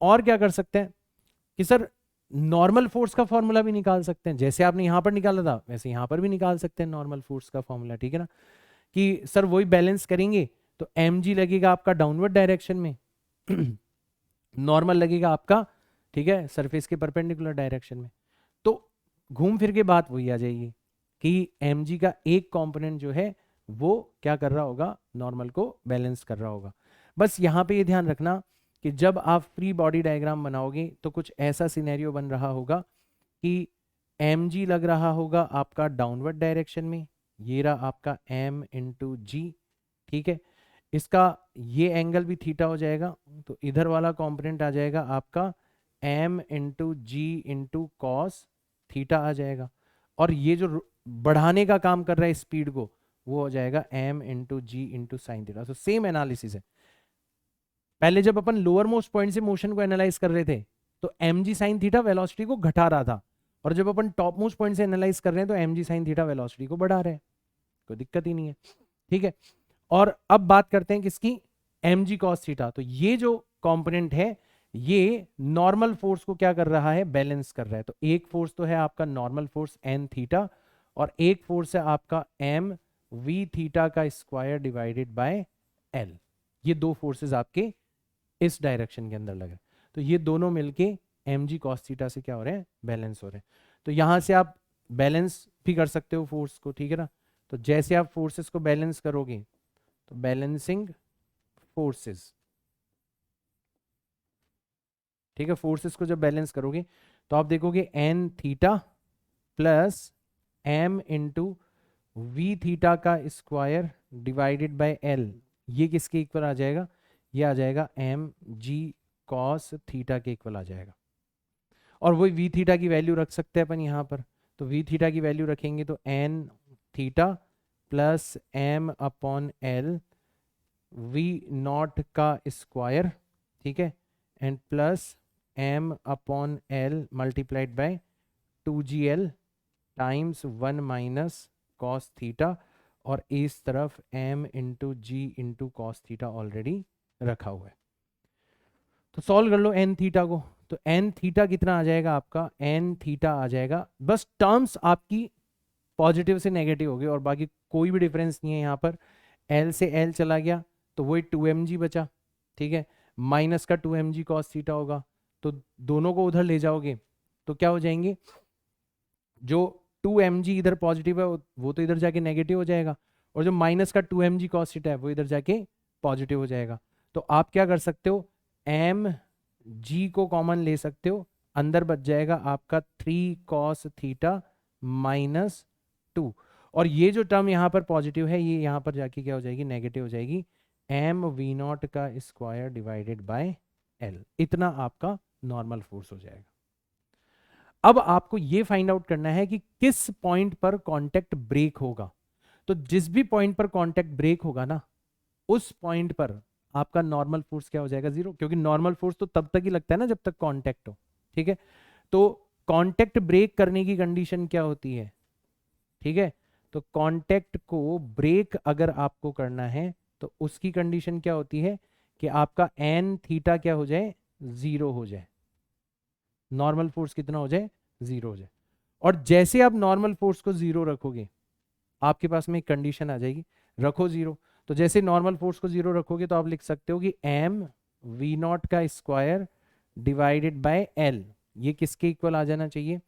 और क्या कर सकते हैं कि सर नॉर्मल फोर्स का फॉर्मूला भी निकाल सकते हैं, जैसे आपने यहां पर निकाला था वैसे यहां पर भी निकाल सकते हैं नॉर्मल फोर्स का फॉर्मूला, ठीक है ना। कि सर वही बैलेंस करेंगे तो mg लगेगा आपका डाउनवर्ड डायरेक्शन में नॉर्मल लगेगा आपका, ठीक है, सरफेस के परपेंडिकुलर डायरेक्शन में। तो घूम फिर के बात वही आ जाएगी कि mg का एक कंपोनेंट जो है वो क्या कर रहा होगा? नॉर्मल को बैलेंस कर रहा होगा। बस यहाँ पे ये ध्यान रखना कि जब आप फ्री बॉडी डायग्राम बनाओगे तो कुछ ऐसा सिनेरियो बन रहा होगा कि mg लग रहा होगा आपका डाउनवर्ड डायरेक्शन में, ये रहा आपका m इंटू जी, ठीक है। इसका ये एंगल भी थीटा हो जाएगा, तो इधर वाला कंपोनेंट आ जाएगा आपका m इंटू जी इंटू कॉस थीटा आ जाएगा। और ये जो बढ़ाने का काम कर रहा है स्पीड को, वो हो जाएगा m इंटू जी इंटू साइन थीटा। तो सेम एनालिसिस है। पहले जब अपन लोअर मोस्ट पॉइंट से मोशन को एनालाइज कर रहे थे तो M G sine theta velocity को घटा रहा था, और जब अपन टॉप मोस्ट पॉइंट से एनालाइज कर रहे हैं तो M G sine theta velocity को बढ़ा रहे हैं, कोई दिक्कत ही नहीं है, ठीक है। और अब बात करते हैं किसकी? M G cos theta. तो ये जो कंपोनेंट है ये नॉर्मल फोर्स को क्या कर रहा है? बैलेंस कर रहा है। तो एक फोर्स तो है आपका नॉर्मल फोर्स एन थीटा, और एक फोर्स है आपका एम वी थीटा का स्क्वायर डिवाइडेड बाय एल। ये दो फोर्सेस आपके इस डायरेक्शन के अंदर लगे, तो ये दोनों मिलके एम जी कॉस थीटा से क्या हो रहे हैं? बैलेंस हो रहे हैं। तो यहां से आप बैलेंस भी कर सकते हो फोर्स को, ठीक है ना। तो जैसे आप फोर्सेस को बैलेंस करोगे तो बैलेंसिंग फोर्सेस, ठीक है, फोर्सेस को जब बैलेंस करोगे तो आप देखोगे N theta plus M into we theta का स्क्वायर डिवाइडेड बाय एल, ये किसके इक्वल आ जाएगा? ये आ जाएगा एम जी कॉस थीटा के इक्वल आ जाएगा। और वही वी थीटा की वैल्यू रख सकते हैं अपन यहाँ पर। तो वी थीटा की वैल्यू रखेंगे तो N theta plus M upon L V naught का स्क्वायर, ठीक है, and plus M upon L multiplied by 2gl times 1 minus cos theta, और इस तरफ m इंटू जी इंटू कॉस थीटा ऑलरेडी रखा हुआ है। तो सॉल्व कर लो n थीटा को। तो n थीटा कितना आ जाएगा आपका? n थीटा आ जाएगा, बस टर्म्स आपकी पॉजिटिव से नेगेटिव हो गई और बाकी कोई भी डिफरेंस नहीं है यहाँ पर। l से l चला गया तो वही 2mg बचा, ठीक है, माइनस का 2mg कॉस थीटा होगा। तो दोनों को उधर ले जाओगे तो क्या हो जाएंगे? जो 2mg इधर पॉजिटिव है वो तो इधर जाके नेगेटिव हो जाएगा, और जो माइनस का 2mg कॉस थीटा है वो इधर जाके पॉजिटिव हो जाएगा। तो आप क्या कर सकते हो? एम जी को कॉमन ले सकते हो, अंदर बच जाएगा आपका 3 कॉस थीटा माइनस 2, और ये जो टर्म यहाँ पर पॉजिटिव है ये यहाँ पर जाके क्या हो जाएगी? नेगेटिव हो जाएगी। एम वी नॉट का स्क्वायर डिवाइडेड बाय एल, इतना आपका नॉर्मल फोर्स हो जाएगा। अब आपको ये फाइंड आउट करना है कि किस पॉइंट पर कांटेक्ट ब्रेक होगा। तो जिस भी पॉइंट पर कांटेक्ट ब्रेक होगा ना, उस पॉइंट पर आपका नॉर्मल फोर्स क्या हो जाएगा? 0, क्योंकि नॉर्मल फोर्स तो तब तक ही लगता है ना जब तक कांटेक्ट हो, ठीक है। तो कांटेक्ट ब्रेक करने की कंडीशन क्या होती है? ठीक है, तो कांटेक्ट को ब्रेक अगर आपको करना है तो तो उसकी कंडीशन क्या होती है कि आपका एन थीटा क्या हो जाए, 0 हो जाए, नॉर्मल फोर्स कितना हो जाए, 0 हो जाए। और जैसे आप नॉर्मल फोर्स को 0 रखोगे, आपके पास में एक कंडीशन आ जाएगी, रखो 0। तो जैसे नॉर्मल फोर्स को 0 रखोगे तो आप लिख सकते हो कि एम वी नॉट का स्क्वायर डिवाइडेड बाय एल, ये किसके इक्वल आ जाना चाहिए,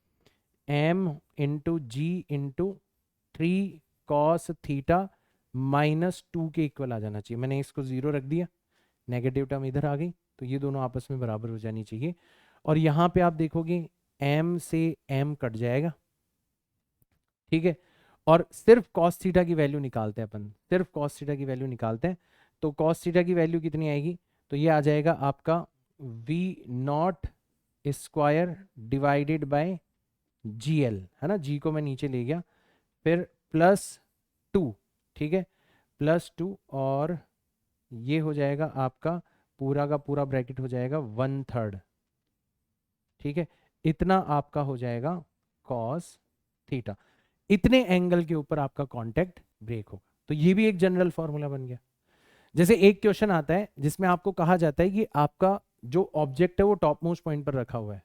एम इंटू जी इंटू 3 कॉस थीटा माइनस 2 के इक्वल आ जाना चाहिए। मैंने इसको 0 रख दिया, नेगेटिव टर्म इधर आ गई, तो ये दोनों आपस में बराबर हो जानी चाहिए। और यहाँ पे आप देखोगे m से m कट जाएगा, ठीक है। और सिर्फ cos थीटा की वैल्यू निकालते हैं अपन, सिर्फ cos थीटा की वैल्यू निकालते हैं। तो cos थीटा की वैल्यू कितनी आएगी, तो ये आ जाएगा आपका v not square divided bye gl, है ना, g को मैं नीचे ले गया, फिर +2, ठीक है, +2, और ये हो जाएगा आपका पूरा का पूरा ब्रैकेट हो जाएगा 1/3, ठीक है। इतना आपका हो जाएगा cos थीटा, इतने एंगल के ऊपर आपका कांटेक्ट ब्रेक होगा। तो ये भी एक जनरल फॉर्मूला बन गया। जैसे एक क्वेश्चन आता है जिसमें आपको कहा जाता है कि आपका जो ऑब्जेक्ट है वो टॉप मोस्ट पॉइंट पर रखा हुआ है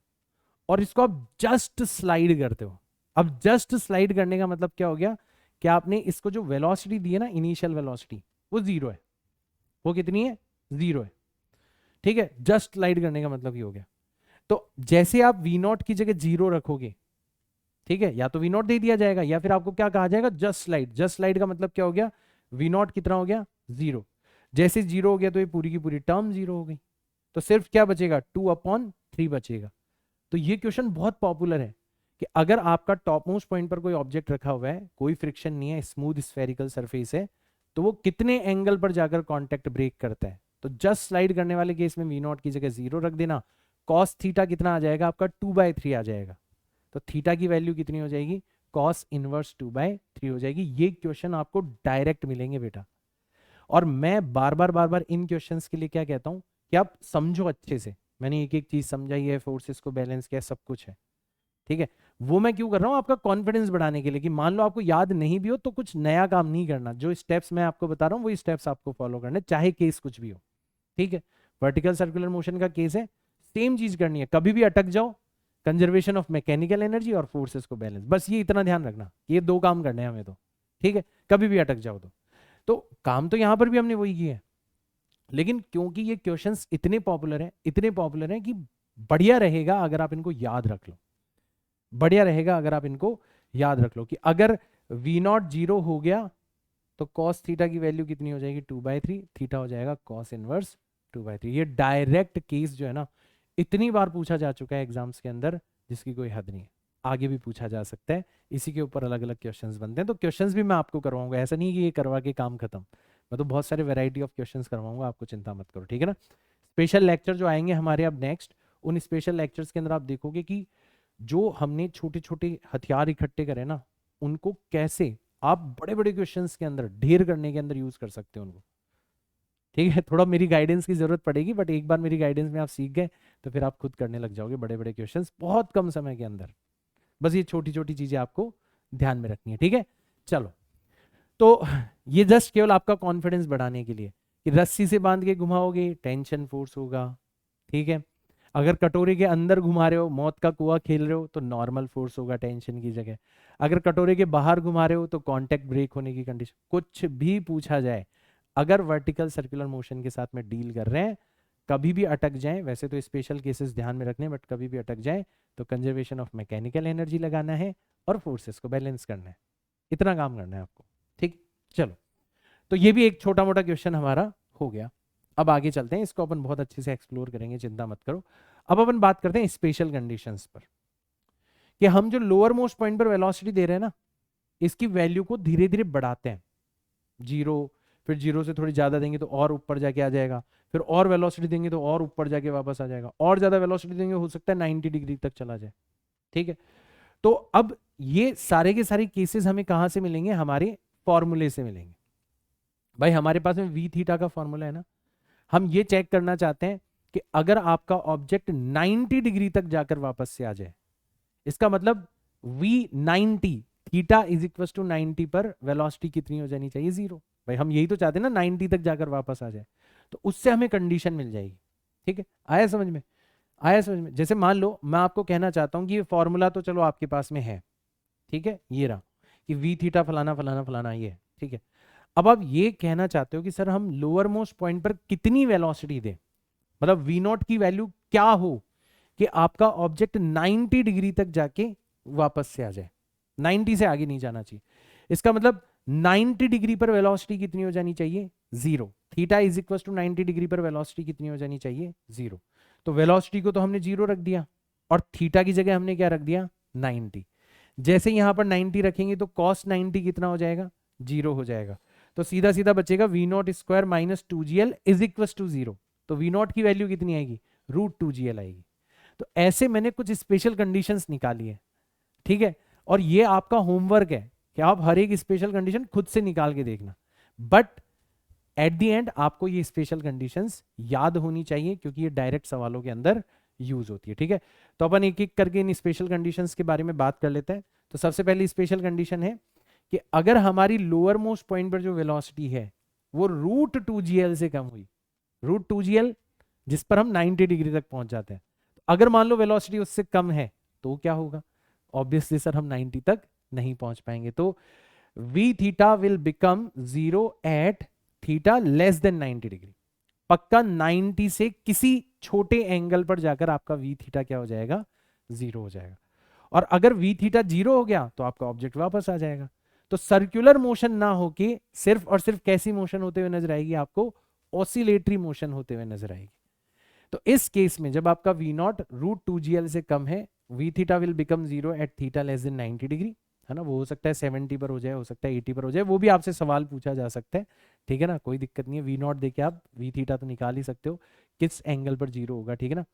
और इसको आप जस्ट स्लाइड करते हो। अब जस्ट स्लाइड करने का मतलब क्या हो गया कि आपने इसको जो वेलोसिटी दी है ना, इनिशियल वेलोसिटी, वो 0 है। वो कितनी है, 0 है, ठीक है। जस्ट स्लाइड करने का मतलब ये हो गया। तो जैसे आप वी नॉट की जगह 0 रखोगे, ठीक है, या तो वी नॉट दे दिया जाएगा या फिर आपको क्या कहा जाएगा, जस्ट स्लाइड। जस्ट स्लाइड का मतलब क्या हो गया, वी नॉट कितना हो गया, 0। जैसे 0 हो गया तो ये पूरी की पूरी टर्म 0 हो गई, तो सिर्फ क्या बचेगा, 2/3 बचेगा। तो ये क्वेश्चन बहुत पॉपुलर है कि अगर आपका टॉप मोस्ट पॉइंट पर कोई ऑब्जेक्ट रखा हुआ है, कोई फ्रिक्शन नहीं है, स्मूथ स्फेरिकल सरफेस है, तो वो कितने एंगल पर जाकर कांटेक्ट ब्रेक करता है। तो जस्ट स्लाइड करने वाले केस में वी नॉट की जगह 0 रख देना, कॉस थीटा कितना आ जाएगा आपका, 2/3 आ जाएगा। तो थीटा की वैल्यू कितनी हो जाएगी, कॉस इनवर्स 2/3 हो जाएगी। ये क्वेश्चन आपको डायरेक्ट मिलेंगे बेटा। और मैं बार बार इन क्वेश्चंस के लिए क्या कहता हूं कि आप समझो अच्छे से। मैंने एक एक चीज समझाई है, फोर्सेस को बैलेंस किया, सब कुछ है, ठीक है। वो मैं क्यों कर रहा हूं, आपका कॉन्फिडेंस बढ़ाने के लिए, कि मान लो आपको याद नहीं भी हो तो कुछ नया काम नहीं करना, जो स्टेप्स मैं आपको बता रहा हूं वही स्टेप्स आपको फॉलो करने, चाहे केस कुछ भी हो, ठीक है। वर्टिकल सर्कुलर मोशन का केस है, सेम चीज करनी है, कभी भी अटक जाओ, कंजर्वेशन ऑफ मैकेनिकल एनर्जी और फोर्सेस को बैलेंस, बस ये इतना ध्यान रखना, ये 2 काम करने हैं हमें तो, ठीक है। कभी भी अटक जाओ तो काम तो यहां पर भी हमने वही किया है, लेकिन क्योंकि ये क्वेश्चंस इतने पॉपुलर हैं, इतने पॉपुलर हैं कि बढ़िया रहेगा अगर आप इनको याद रख लो, बढ़िया रहेगा अगर आप इनको याद रख लो कि अगर वी नॉट 0 हो गया तो cos थीटा की वैल्यू कितनी हो जाएगी, 2/3, थीटा हो जाएगा cos इनवर्स 2/3। ये डायरेक्ट केस जो है ना, इतनी बार पूछा जा चुका है एग्जाम्स के अंदर जिसकी कोई हद नहीं है, आगे भी पूछा जा सकता है, इसी के ऊपर अलग अलग क्वेश्चंस बनते हैं। तो क्वेश्चंस भी मैं आपको करवाऊंगा, ऐसा नहीं कि ये करवा के काम खत्म, मैं तो बहुत सारे वैरायटी ऑफ क्वेश्चंस करवाऊंगा आपको, चिंता मत करो, ठीक है ना। स्पेशल लेक्चर जो आएंगे हमारे अब नेक्स्ट, उन स्पेशल लेक्चर्स के अंदर आप देखोगे कि जो हमने छोटे छोटे हथियार इकट्ठे करे ना, उनको कैसे आप बड़े बड़े क्वेश्चंस के अंदर, ढेर करने के अंदर यूज कर सकते हो उनको, ठीक है। थोड़ा मेरी गाइडेंस की जरूरत पड़ेगी, बट एक बार मेरी गाइडेंस में आप सीख गए तो फिर आप खुद करने लग जाओगे बड़े बड़े क्वेश्चंस बहुत कम समय के अंदर। बस ये छोटी छोटी चीजें आपको ध्यान में रखनी है, ठीक है। चलो, तो ये जस्ट केवल आपका कॉन्फिडेंस बढ़ाने के लिए कि रस्सी से बांध के घुमाओगे टेंशन फोर्स होगा, ठीक है। अगर कटोरे के अंदर घुमा रहे हो, मौत का कुआं खेल रहे हो, तो नॉर्मल फोर्स होगा टेंशन की जगह। अगर कटोरे के बाहर घुमा रहे हो तो कांटेक्ट ब्रेक होने की कंडीशन। कुछ भी पूछा जाए, अगर वर्टिकल सर्कुलर मोशन के साथ में डील कर रहे हैं, कभी भी अटक जाए, वैसे तो स्पेशल केसेस ध्यान में रखने, बट कभी भी अटक जाए तो कंजर्वेशन ऑफ मैकेनिकल एनर्जी लगाना है और फोर्सेस को बैलेंस करना है, इतना काम करना है आपको, ठीक। चलो, तो ये भी एक छोटा मोटा क्वेश्चन हमारा हो गया। अब आगे चलते हैं, इसको अपन बहुत अच्छे से एक्सप्लोर करेंगे, चिंता मत करो। अब अपन बात करते हैं स्पेशल कंडीशंस पर, कि हम जो लोअर मोस्ट पॉइंट पर वेलोसिटी दे रहे हैं ना, इसकी वैल्यू को धीरे धीरे बढ़ाते हैं, 0, फिर 0 से थोड़ी ज्यादा देंगे तो और ऊपर जाके आ जाएगा, फिर और वेलोसिटी देंगे तो और ऊपर जाके वापस आ जाएगा, और ज्यादा वेलोसिटी देंगे हो सकता है 90 डिग्री तक चला जाए, ठीक है। तो अब ये सारे के सारे केसेस हमें कहां से मिलेंगे, हमारे फॉर्मूले से मिलेंगे। भाई हमारे पास में वी थीटा का फॉर्मूला है ना, हम ये चेक करना चाहते हैं कि अगर आपका ऑब्जेक्ट 90 डिग्री तक जाकर वापस से आ जाए, इसका मतलब V90 theta is equal to 90 पर वेलोसिटी कितनी हो जानी चाहिए, 0। भाई हम यही तो चाहते हैं ना 90 तक जाकर वापस आ जाए, तो उससे हमें कंडीशन मिल जाएगी। ठीक है, आया समझ में? आया समझ में? जैसे मान लो मैं आपको कहना चाहता हूँ कि ये फॉर्मूला तो चलो आपके पास में है, ठीक है, ये रहा कि वी थीटा फलाना फलाना फलाना ये है, ठीक है। अब आप ये कहना चाहते हो कि सर हम लोअर मोस्ट पॉइंट पर कितनी वेलोसिटी दें, मतलब वी नॉट की वैल्यू क्या हो कि आपका ऑब्जेक्ट 90 डिग्री तक जाके वापस से आ जाए, 90 से आगे नहीं जाना चाहिए। इसका मतलब 90 डिग्री पर वेलोसिटी कितनी हो जानी चाहिए? 0। Theta is equal to 90 degree पर वेलोसिटी कितनी हो जानी चाहिए? 0। तो वेलोसिटी को तो हमने 0 रख दिया और थीटा की जगह हमने क्या रख दिया? 90। जैसे यहां पर 90 रखेंगे तो cos 90 कितना हो जाएगा? 0 हो जाएगा। तो सीधा सीधा बचेगा V naught square minus 2gl is equal to 0। तो वी नॉट की वैल्यू कितनी आएगी? √2gl आएगी। तो ऐसे मैंने कुछ स्पेशल कंडीशंस निकाली है, ठीक है, और ये आपका होमवर्क है कि आप हर एक स्पेशल कंडीशन खुद से निकाल के देखना, बट एट द एंड आपको ये स्पेशल कंडीशंस याद होनी चाहिए क्योंकि ये डायरेक्ट सवालों के अंदर यूज होती है। ठीक है, तो अपन एक एक करके इन स्पेशल कंडीशंस के बारे में बात कर लेते हैं। तो सबसे पहली स्पेशल कंडीशन है कि अगर हमारी लोअर मोस्ट पॉइंट पर जो वेलोसिटी है वो √2gl से कम हुई, √2gl जिस पर हम 90 डिग्री तक पहुंच जाते हैं, तो अगर मान लो वेलोसिटी उससे कम है तो क्या होगा? ऑब्वियसली सर हम 90 तक नहीं पहुंच पाएंगे, तो V theta will become 0 at theta less than 90 degree. पक्का 90 से किसी छोटे एंगल पर जाकर आपका वी थीटा क्या हो जाएगा? 0 हो जाएगा। और अगर वी थीटा 0 हो गया तो आपका ऑब्जेक्ट वापस आ जाएगा। तो सर्कुलर मोशन ना होके सिर्फ और सिर्फ कैसी मोशन होते हुए नजर आएगी आपको? ऑसिलेटरी मोशन होते हुए नजर आएगी। तो इस केस में जब आपका वी नॉट √2gl से कम है, V theta will become 0 at theta less than 90 degree, है ना। वो हो सकता है 70 पर हो जाए, हो सकता है 80 पर हो जाए, वो भी आपसे सवाल पूछा जा सकता है, ठीक है ना, कोई दिक्कत नहीं है। वी नॉट देके आप वी थीटा तो निकाल ही सकते हो किस एंगल पर 0 होगा, ठीक है ना।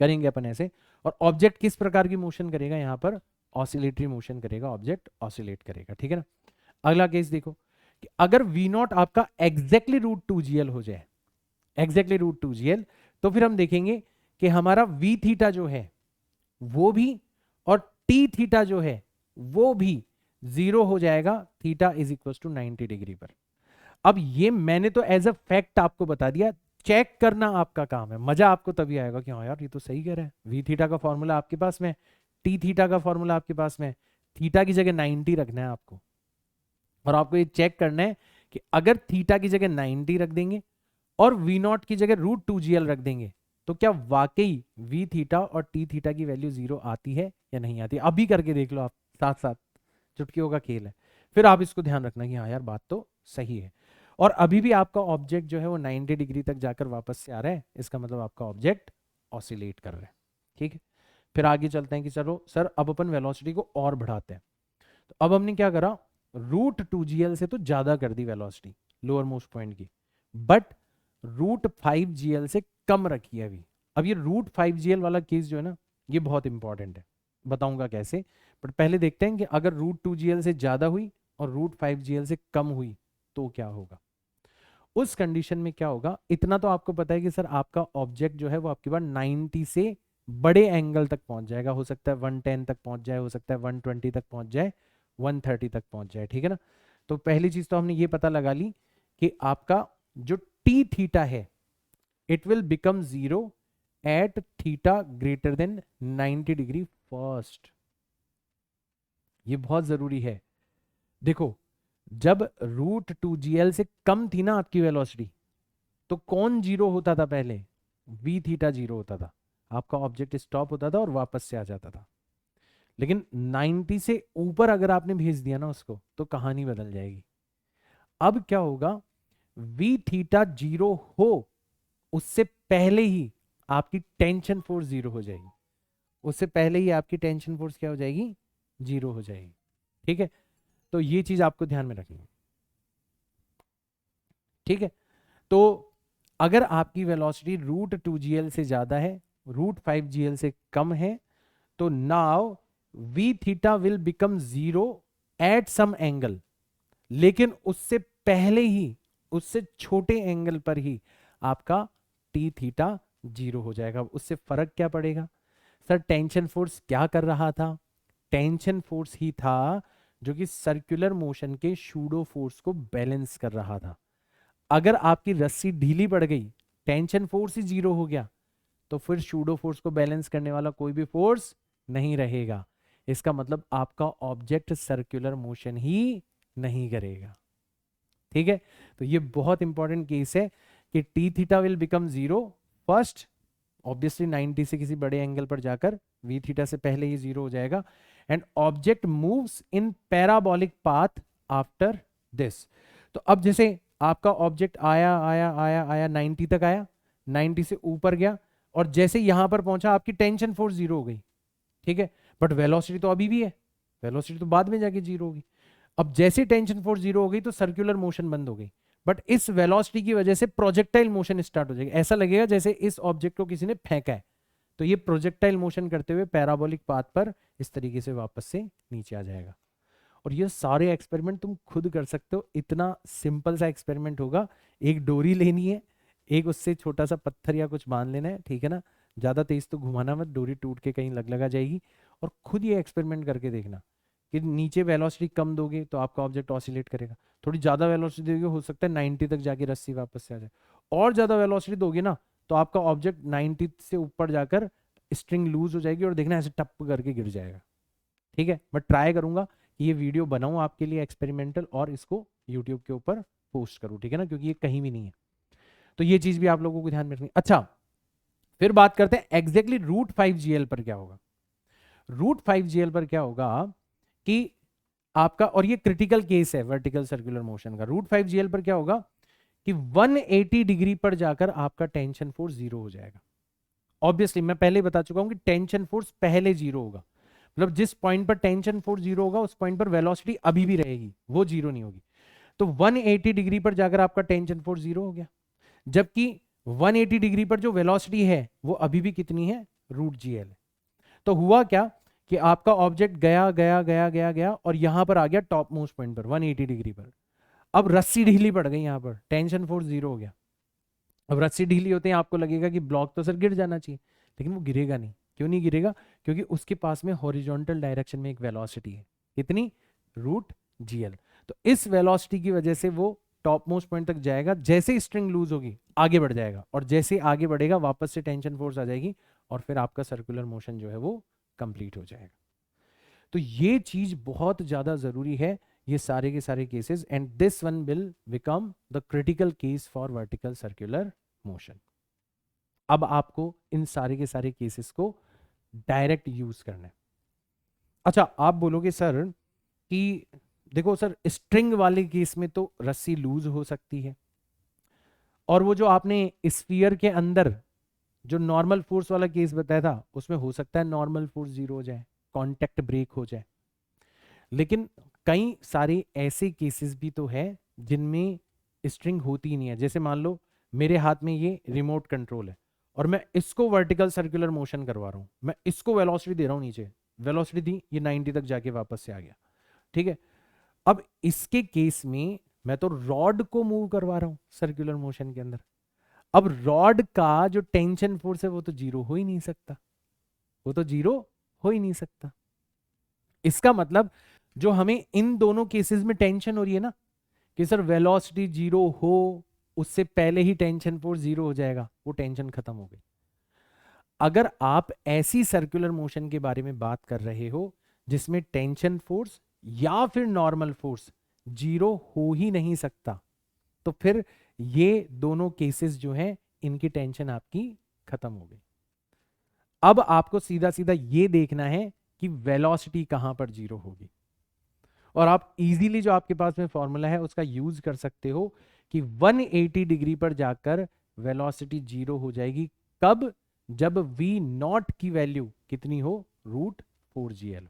करेंगे अपन ऐसे। और ऑब्जेक्ट किस प्रकार की मोशन करेगा? यहाँ पर ऑसिलेटरी मोशन करेगा, ऑब्जेक्ट ऑसिलेट करेगा, ठीक है ना। अगला केस देखो कि अगर वी नॉट आपका एग्जैक्टली √2gl हो जाए, एग्जैक्टली √2gl, तो फिर हम देखेंगे कि हमारा वी थीटा जो है वो भी और टी थीटा जो है वो भी 0 हो जाएगा theta is equal to 90 degree पर। अब ये मैंने तो एज अ फैक्ट आपको बता दिया, चेक करना आपका काम है। मजा आपको तभी आएगा कि हाँ यार ये तो सही कह रहा है, वी थीटा का फॉर्मूला आपके पास में, टी थीटा का फॉर्मूला आपके पास में, थीटा की जगह 90 रखना है आपको, और आपको ये चेक करना है कि अगर थीटा की जगह 90 रख देंगे और वी नॉट की जगह √2gl रख देंगे तो क्या वाकई वी थीटा और टी थीटा की वैल्यू 0 आती है या नहीं आती? अभी करके देख लो आप साथ साथ, चुटकियों का खेल है। फिर आप इसको ध्यान रखना कि हाँ यार बात तो सही है। और अभी भी आपका ऑब्जेक्ट जो है वो 90 डिग्री तक जाकर वापस से आ रहा है, इसका मतलब आपका ऑब्जेक्ट ऑसिलेट कर रहा है, ठीक है। फिर आगे चलते हैं कि चलो सर अब अपन वेलोसिटी को और बढ़ाते हैं। तो अब हमने क्या करा? √2gl से तो ज्यादा कर the velocity lower most point की, बट √5gl से कम रखी है अभी। अब ये √5gl वाला केस जो है ना ये बहुत इंपॉर्टेंट है, बताऊंगा कैसे, बट पहले देखते हैं कि अगर √2gl से ज्यादा हुई और √5gl से कम हुई तो क्या होगा। उस कंडीशन में क्या होगा इतना तो आपको पता है कि सर आपका ऑब्जेक्ट जो है वो आपके पास 90 से बड़े एंगल तक पहुंच जाएगा, हो सकता है 110 तक पहुंच जाए, हो सकता है 120 तक पहुंच जाए, 130 तक पहुंच जाए, ठीक है ना। तो पहली चीज तो हमने ये पता लगा ली कि आपका जो टी थीटा है it will become 0 at theta greater than 90 degree first. ये बहुत जरूरी है। देखो जब √2gl से कम थी ना आपकी वेलोसिटी तो कौन 0 होता था? पहले वी थीटा 0 होता था, आपका ऑब्जेक्ट स्टॉप होता था और वापस से आ जाता था। लेकिन 90 से ऊपर अगर आपने भेज दिया ना उसको तो कहानी बदल जाएगी। अब क्या होगा? वी थीटा 0 हो उससे पहले ही आपकी टेंशन फोर्स 0 हो जाएगी, उससे पहले ही आपकी टेंशन फोर्स क्या हो जाएगी? 0 हो जाएगी, ठीक है। तो ये चीज आपको ध्यान में रखनी है, ठीक है। तो अगर आपकी वेलोसिटी √2gl से ज्यादा है, √5gl से कम है, तो now V theta will become 0 at some angle, लेकिन उससे पहले ही, उससे छोटे एंगल पर ही आपका टी थीटा 0 हो जाएगा। उससे फर्क क्या पड़ेगा? सर टेंशन फोर्स क्या कर रहा था? टेंशन फोर्स ही था जो कि सर्कुलर मोशन के सूडो फोर्स को बैलेंस कर रहा था। अगर आपकी रस्सी ढीली पड़ गई, टेंशन फोर्स ही जीरो हो गया, तो फिर सूडो फोर्स को बैलेंस करने वाला कोई भी फोर्स नहीं रहेगा। इसका मतलब आपका ऑब्जेक्ट सर्कुलर मोशन ही नहीं करेगा। ठीक है, तो ये बहुत इंपॉर्टेंट केस है कि T theta will become zero first, obviously 90 से किसी बड़े एंगल पर जाकर वी थीटा से पहले ही जीरो हो जाएगा, and object moves in parabolic path after this. तो अब जैसे आपका ऑब्जेक्ट आया आया आया आया 90 तक आया, 90 से ऊपर गया, और जैसे यहां पर पहुंचा आपकी टेंशन फोर्स जीरो हो गई। ठीक है, बट वेलोसिटी तो अभी भी है, वेलोसिटी तो बाद में जाके जीरो होगी। अब जैसे टेंशन फोर्स जीरो हो गई तो सर्कुलर मोशन बंद हो गई, बट इस वेलोसिटी की वजह से प्रोजेक्टाइल मोशन स्टार्ट हो जाएगी। ऐसा लगेगा जैसे इस ऑब्जेक्ट को किसी ने फेंका है, तो ये प्रोजेक्टाइल मोशन करते हुए पैराबोलिक पाथ पर इस तरीके से वापस से नीचे आ जाएगा। और ये सारे एक्सपेरिमेंट तुम खुद कर सकते हो, इतना सिंपल सा एक्सपेरिमेंट होगा। एक डोरी लेनी है, एक उससे छोटा सा पत्थर या कुछ बांध लेना है, ठीक है ना, ज्यादा तेज तो घुमाना मत, डोरी टूट के कहीं लगा जाएगी। और खुद ये एक्सपेरिमेंट करके देखना कि नीचे वेलोसिटी कम दोगे तो आपका ऑब्जेक्ट ऑसिलेट करेगा, थोड़ी ज्यादा वेलोसिटी दोगे हो सकता है 90 तक जाके रस्सी वापस से आ जाए, और ज्यादा वेलोसिटी दोगे ना तो आपका ऑब्जेक्ट 90 से ऊपर जाकर स्ट्रिंग लूज हो जाएगी और देखना ऐसे टप करके गिर जाएगा। ठीक है, मैं ट्राई करूंगा कि ये वीडियो बनाऊं आपके लिए एक्सपेरिमेंटल और इसको यूट्यूब के ऊपर पोस्ट करूं, ठीक है ना, क्योंकि ये कहीं भी नहीं है। तो ये चीज भी आप लोगों को ध्यान में रखनी। अच्छा, फिर बात करते हैं एग्जैक्टली रूट 5GL पर क्या होगा। रूट 5GL पर क्या होगा कि आपका, और ये क्रिटिकल केस है वर्टिकल सर्कुलर मोशन का, रूट 5GL पर क्या होगा कि 180 डिग्री पर जाकर आपका टेंशन फोर्स जीरो हो जाएगा। ऑब्वियसली मैं पहले बता चुका हूं कि टेंशन फोर्स पहले जीरो होगा, मतलब जिस पॉइंट पर टेंशन फोर्स जीरो होगा उस पॉइंट पर वेलोसिटी अभी भी रहेगी, वो जीरो नहीं होगी। तो 180 डिग्री पर जाकर आपका टेंशन फोर्स जीरो हो गया, जबकि 180 डिग्री पर जो वेलोसिटी है वो अभी भी कितनी है, रूट GL। तो हुआ क्या कि आपका ऑब्जेक्ट गया गया गया गया गया और यहां पर आ गया टॉप मोस्ट पॉइंट पर 180 डिग्री पर। अब रस्सी ढीली पड़ गई, यहां पर टेंशन फोर्स जीरो हो गया। अब रस्सी ढीली होते हैं आपको लगेगा कि ब्लॉक तो सर गिर जाना चाहिए, लेकिन वो गिरेगा नहीं। क्यों नहीं गिरेगा? क्योंकि उसके पास में हॉरिजॉन्टल डायरेक्शन में एक वेलोसिटी है, कितनी, रूट GL। तो इस वेलोसिटी की वजह से वो टॉप मोस्ट पॉइंट तक जाएगा, जैसे ही स्ट्रिंग लूज होगी आगे बढ़ जाएगा, और जैसे आगे बढ़ेगा वापस से टेंशन फोर्स आ जाएगी, और फिर आपका सर्कुलर मोशन जो है वो कंप्लीट हो जाएगा। तो ये चीज बहुत ज्यादा जरूरी है, ये सारे के सारे cases, and this one will become the critical case for vertical circular motion. अब आपको इन सारे के सारे केसेस को डायरेक्ट यूज करना है। अच्छा, आप बोलोगे सर कि देखो सर, स्ट्रिंग वाले केस में तो रस्सी लूज हो सकती है, और वो जो आपने स्फीयर के अंदर जो नॉर्मल फोर्स वाला केस बताया था उसमें हो सकता है नॉर्मल फोर्स जीरो हो जाए, कांटेक्ट ब्रेक हो जाए। लेकिन कई सारे ऐसे केसेस भी तो है जिनमें स्ट्रिंग होती ही नहीं है। जैसे मान लो मेरे हाथ में ये रिमोट कंट्रोल है और मैं इसको वर्टिकल सर्कुलर मोशन करवा रहा हूं, मैं इसको वेलोसिटी दे रहा हूं, नीचे वेलोसिटी दी, ये 90 तक जाके वापस से आ गया। ठीक है, अब इसके केस में मैं तो रॉड को मूव करवा रहा हूं सर्कुलर मोशन के अंदर। अब रॉड का जो टेंशन फोर्स है वो तो जीरो हो ही नहीं सकता, वो तो जीरो हो ही नहीं सकता। इसका मतलब जो हमें इन दोनों केसेस में टेंशन हो रही है ना, कि सर वेलोसिटी जीरो हो, उससे पहले ही टेंशन फोर्स जीरो हो जाएगा, वो टेंशन खत्म हो गई। अगर आप ऐसी सर्कुलर मोशन के बारे में बात कर रहे हो जिसमें टेंशन फोर्स या फिर नॉर्मल फोर्स जीरो हो ही नहीं सकता, तो फिर ये दोनों केसेस जो हैं इनकी टेंशन आपकी खत्म हो गई। अब आपको सीधा सीधा ये देखना है कि वेलोसिटी कहां पर जीरो होगी, और आप इजीली जो आपके पास में फॉर्मूला है उसका यूज कर सकते हो कि 180 डिग्री पर जाकर वेलोसिटी जीरो हो जाएगी। कब? जब V0 की वैल्यू कितनी हो, रूट 4GL।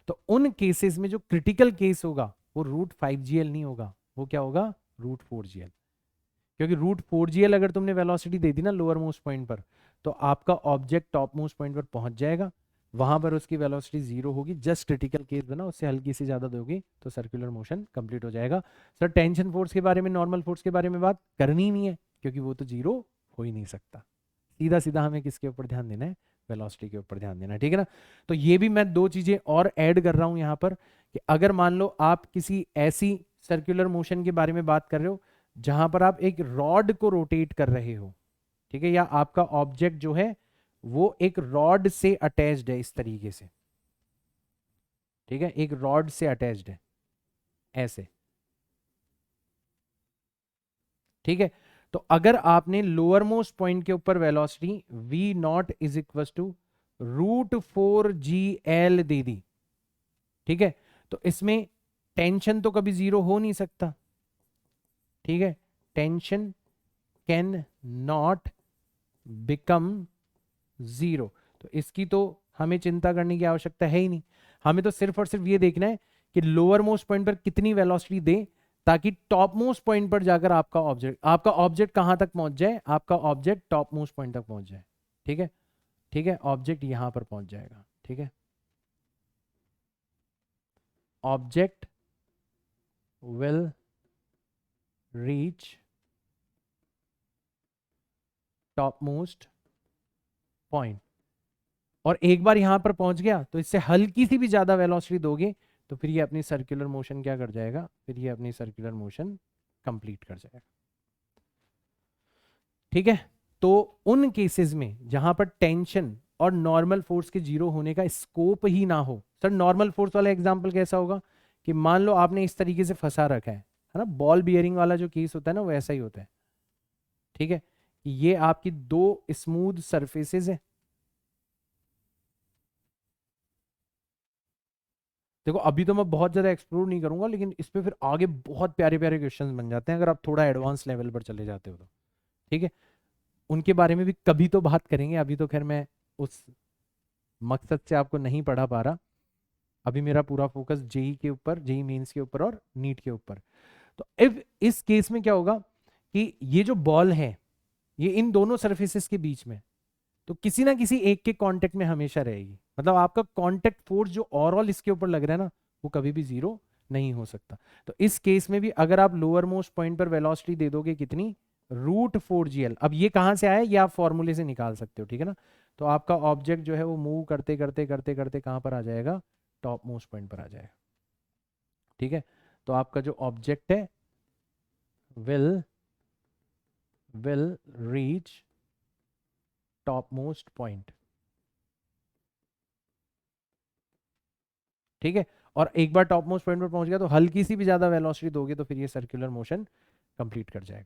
तो उन केसेस में जो क्रिटिकल केस होगा वो रूट 5GL नहीं होगा, वो क्या होगा, रूट 4GL। क्योंकि रूट 4GL अगर तुमने वेलोसिटी दे दी ना लोअर मोस्ट पॉइंट पर, तो आपका ऑब्जेक्ट टॉप मोस्ट पॉइंट पर पहुंच जाएगा, वहां पर उसकी वेलोसिटी जीरो होगी। जस्ट क्रिटिकल केस बना, उससे हल्की सी ज्यादा दोगी तो सर्कुलर मोशन कंप्लीट हो जाएगा। सर टेंशन फोर्स के बारे में, नॉर्मल फोर्स के बारे में बात करनी ही नहीं है, क्योंकि वो तो जीरो हो ही नहीं सकता। सीधा सीधा हमें किसके ऊपर ध्यान देना है, वेलोसिटी के ऊपर ध्यान देना, ठीक है ना। तो ये भी मैं दो चीजें और ऐड कर रहा हूं यहां पर कि अगर मान लो आप किसी ऐसी सर्कुलर मोशन के बारे में बात कर रहे हो जहां पर आप एक रॉड को रोटेट कर रहे हो, ठीक है, या आपका ऑब्जेक्ट जो है वो एक रॉड से अटैच्ड है इस तरीके से, ठीक है, एक रॉड से अटैच्ड है ऐसे, ठीक है। तो अगर आपने लोअर मोस्ट पॉइंट के ऊपर velocity v naught is equal to √4gl दे दी, ठीक है, तो इसमें टेंशन तो कभी जीरो हो नहीं सकता, ठीक है, tension can not become zero. तो इसकी तो हमें चिंता करने की आवश्यकता है ही नहीं, हमें तो सिर्फ और सिर्फ ये देखना है कि लोअर मोस्ट पॉइंट पर कितनी वेलोसिटी दे ताकि टॉप मोस्ट पॉइंट पर जाकर आपका ऑब्जेक्ट कहां तक पहुंच जाए, आपका ऑब्जेक्ट टॉप मोस्ट पॉइंट तक पहुंच जाए, ठीक है, ठीक है, ऑब्जेक्ट यहां पर पहुंच जाएगा, ठीक है, object will reach top most point. और एक बार यहां पर पहुंच गया तो इससे हल्की सी भी ज्यादा वेलोसिटी दोगे तो फिर ये अपनी सर्कुलर मोशन क्या कर जाएगा, फिर ये अपनी सर्कुलर मोशन कंप्लीट कर जाएगा, ठीक है। तो उन केसेस में जहां पर टेंशन और नॉर्मल फोर्स के जीरो होने का स्कोप ही ना हो, सर नॉर्मल फोर्स वाला एग्जांपल कैसा होगा कि मान लो आपने इस तरीके से फंसा रखा है ना, बॉल बियरिंग वाला जो केस होता है ना वो ऐसा ही होता है, ठीक है, ये आपकी दो स्मूथ सरफेसेस है, देखो अभी तो मैं बहुत ज्यादा एक्सप्लोर नहीं करूंगा लेकिन इस पे फिर आगे बहुत प्यारे प्यारे क्वेश्चंस बन जाते हैं अगर आप थोड़ा एडवांस लेवल पर चले जाते हो तो, ठीक है, उनके बारे में भी कभी तो बात करेंगे, अभी तो खैर मैं उस मकसद से आपको नहीं पढ़ा पा रहा, अभी मेरा पूरा फोकस जेई के ऊपर, जेई मेंस के ऊपर और नीट के ऊपर। तो इफ इस केस में क्या होगा कि ये जो बॉल है ये इन दोनों सरफेसेस के बीच में, तो किसी ना किसी एक के कांटेक्ट में हमेशा रहेगी, मतलब आपका कांटेक्ट फोर्स जो ओवरऑल इसके ऊपर लग रहा है ना वो कभी भी जीरो नहीं हो सकता। तो इस केस में भी अगर आप लोअर मोस्ट पॉइंट पर वेलोसिटी दे दोगे कितनी, √4gl, अब ये कहां से आया ये आप फॉर्मूले से निकाल सकते हो, ठीक है ना। तो आपका ऑब्जेक्ट जो है वो मूव करते करते करते करते कहां पर आ जाएगा, टॉप मोस्ट पॉइंट पर आ जाएगा, ठीक है। तो आपका जो ऑब्जेक्ट है will reach top most point, ठीक है। और एक बार टॉप मोस्ट पॉइंट पर पहुंच गया तो हल्की सी भी ज्यादा वेलोसिटी दोगे तो फिर ये सर्कुलर मोशन कंप्लीट कर जाएगा।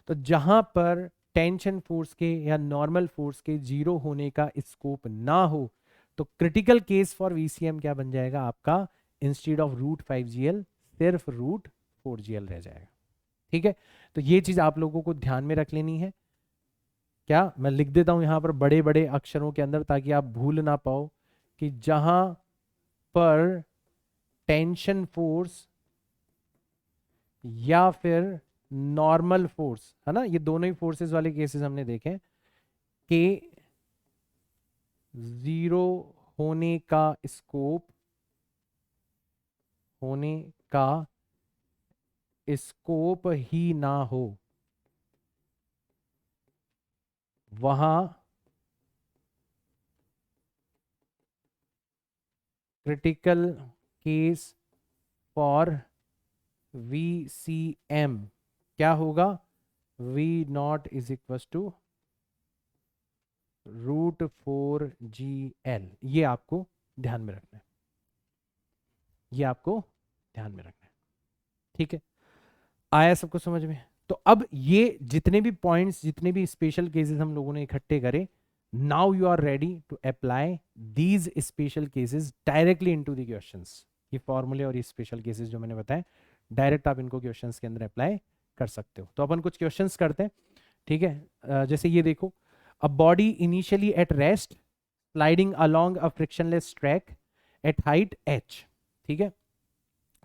तो जहां पर टेंशन फोर्स के या नॉर्मल फोर्स के जीरो होने का स्कोप ना हो तो क्रिटिकल केस फॉर वीसीएम क्या बन जाएगा आपका, इंस्टेड ऑफ √5gl सिर्फ √4gl रह जाएगा, ठीक है। तो ये चीज आप लोगों को ध्यान में रख लेनी है, क्या मैं लिख देता हूं यहां पर बड़े बड़े अक्षरों के अंदर ताकि आप भूल ना पाओ कि जहां पर टेंशन फोर्स या फिर नॉर्मल फोर्स है ना, ये दोनों ही फोर्सेस वाले केसेस हमने देखे कि जीरो होने का स्कोप, होने का स्कोप ही ना हो, वहां क्रिटिकल केस फॉर VCM क्या होगा, V naught is equal to √4gl, ये आपको ध्यान में रखना है, ये आपको ध्यान में रखना है, ठीक है। आया सबको समझ में। तो अब ये जितने भी पॉइंट्स, जितने भी स्पेशल केसेस हम लोगों ने इकट्ठे करे, now you are ready to apply these special cases directly into the questions. ये फॉर्मूले और ये स्पेशल केसेस जो मैंने बताए डायरेक्ट आप इनको क्वेश्चंस के अंदर अप्लाई कर सकते हो। तो अपन कुछ क्वेश्चंस करते हैं, ठीक है। जैसे ये देखो, a body initially at rest sliding along a frictionless track at height h, ठीक है,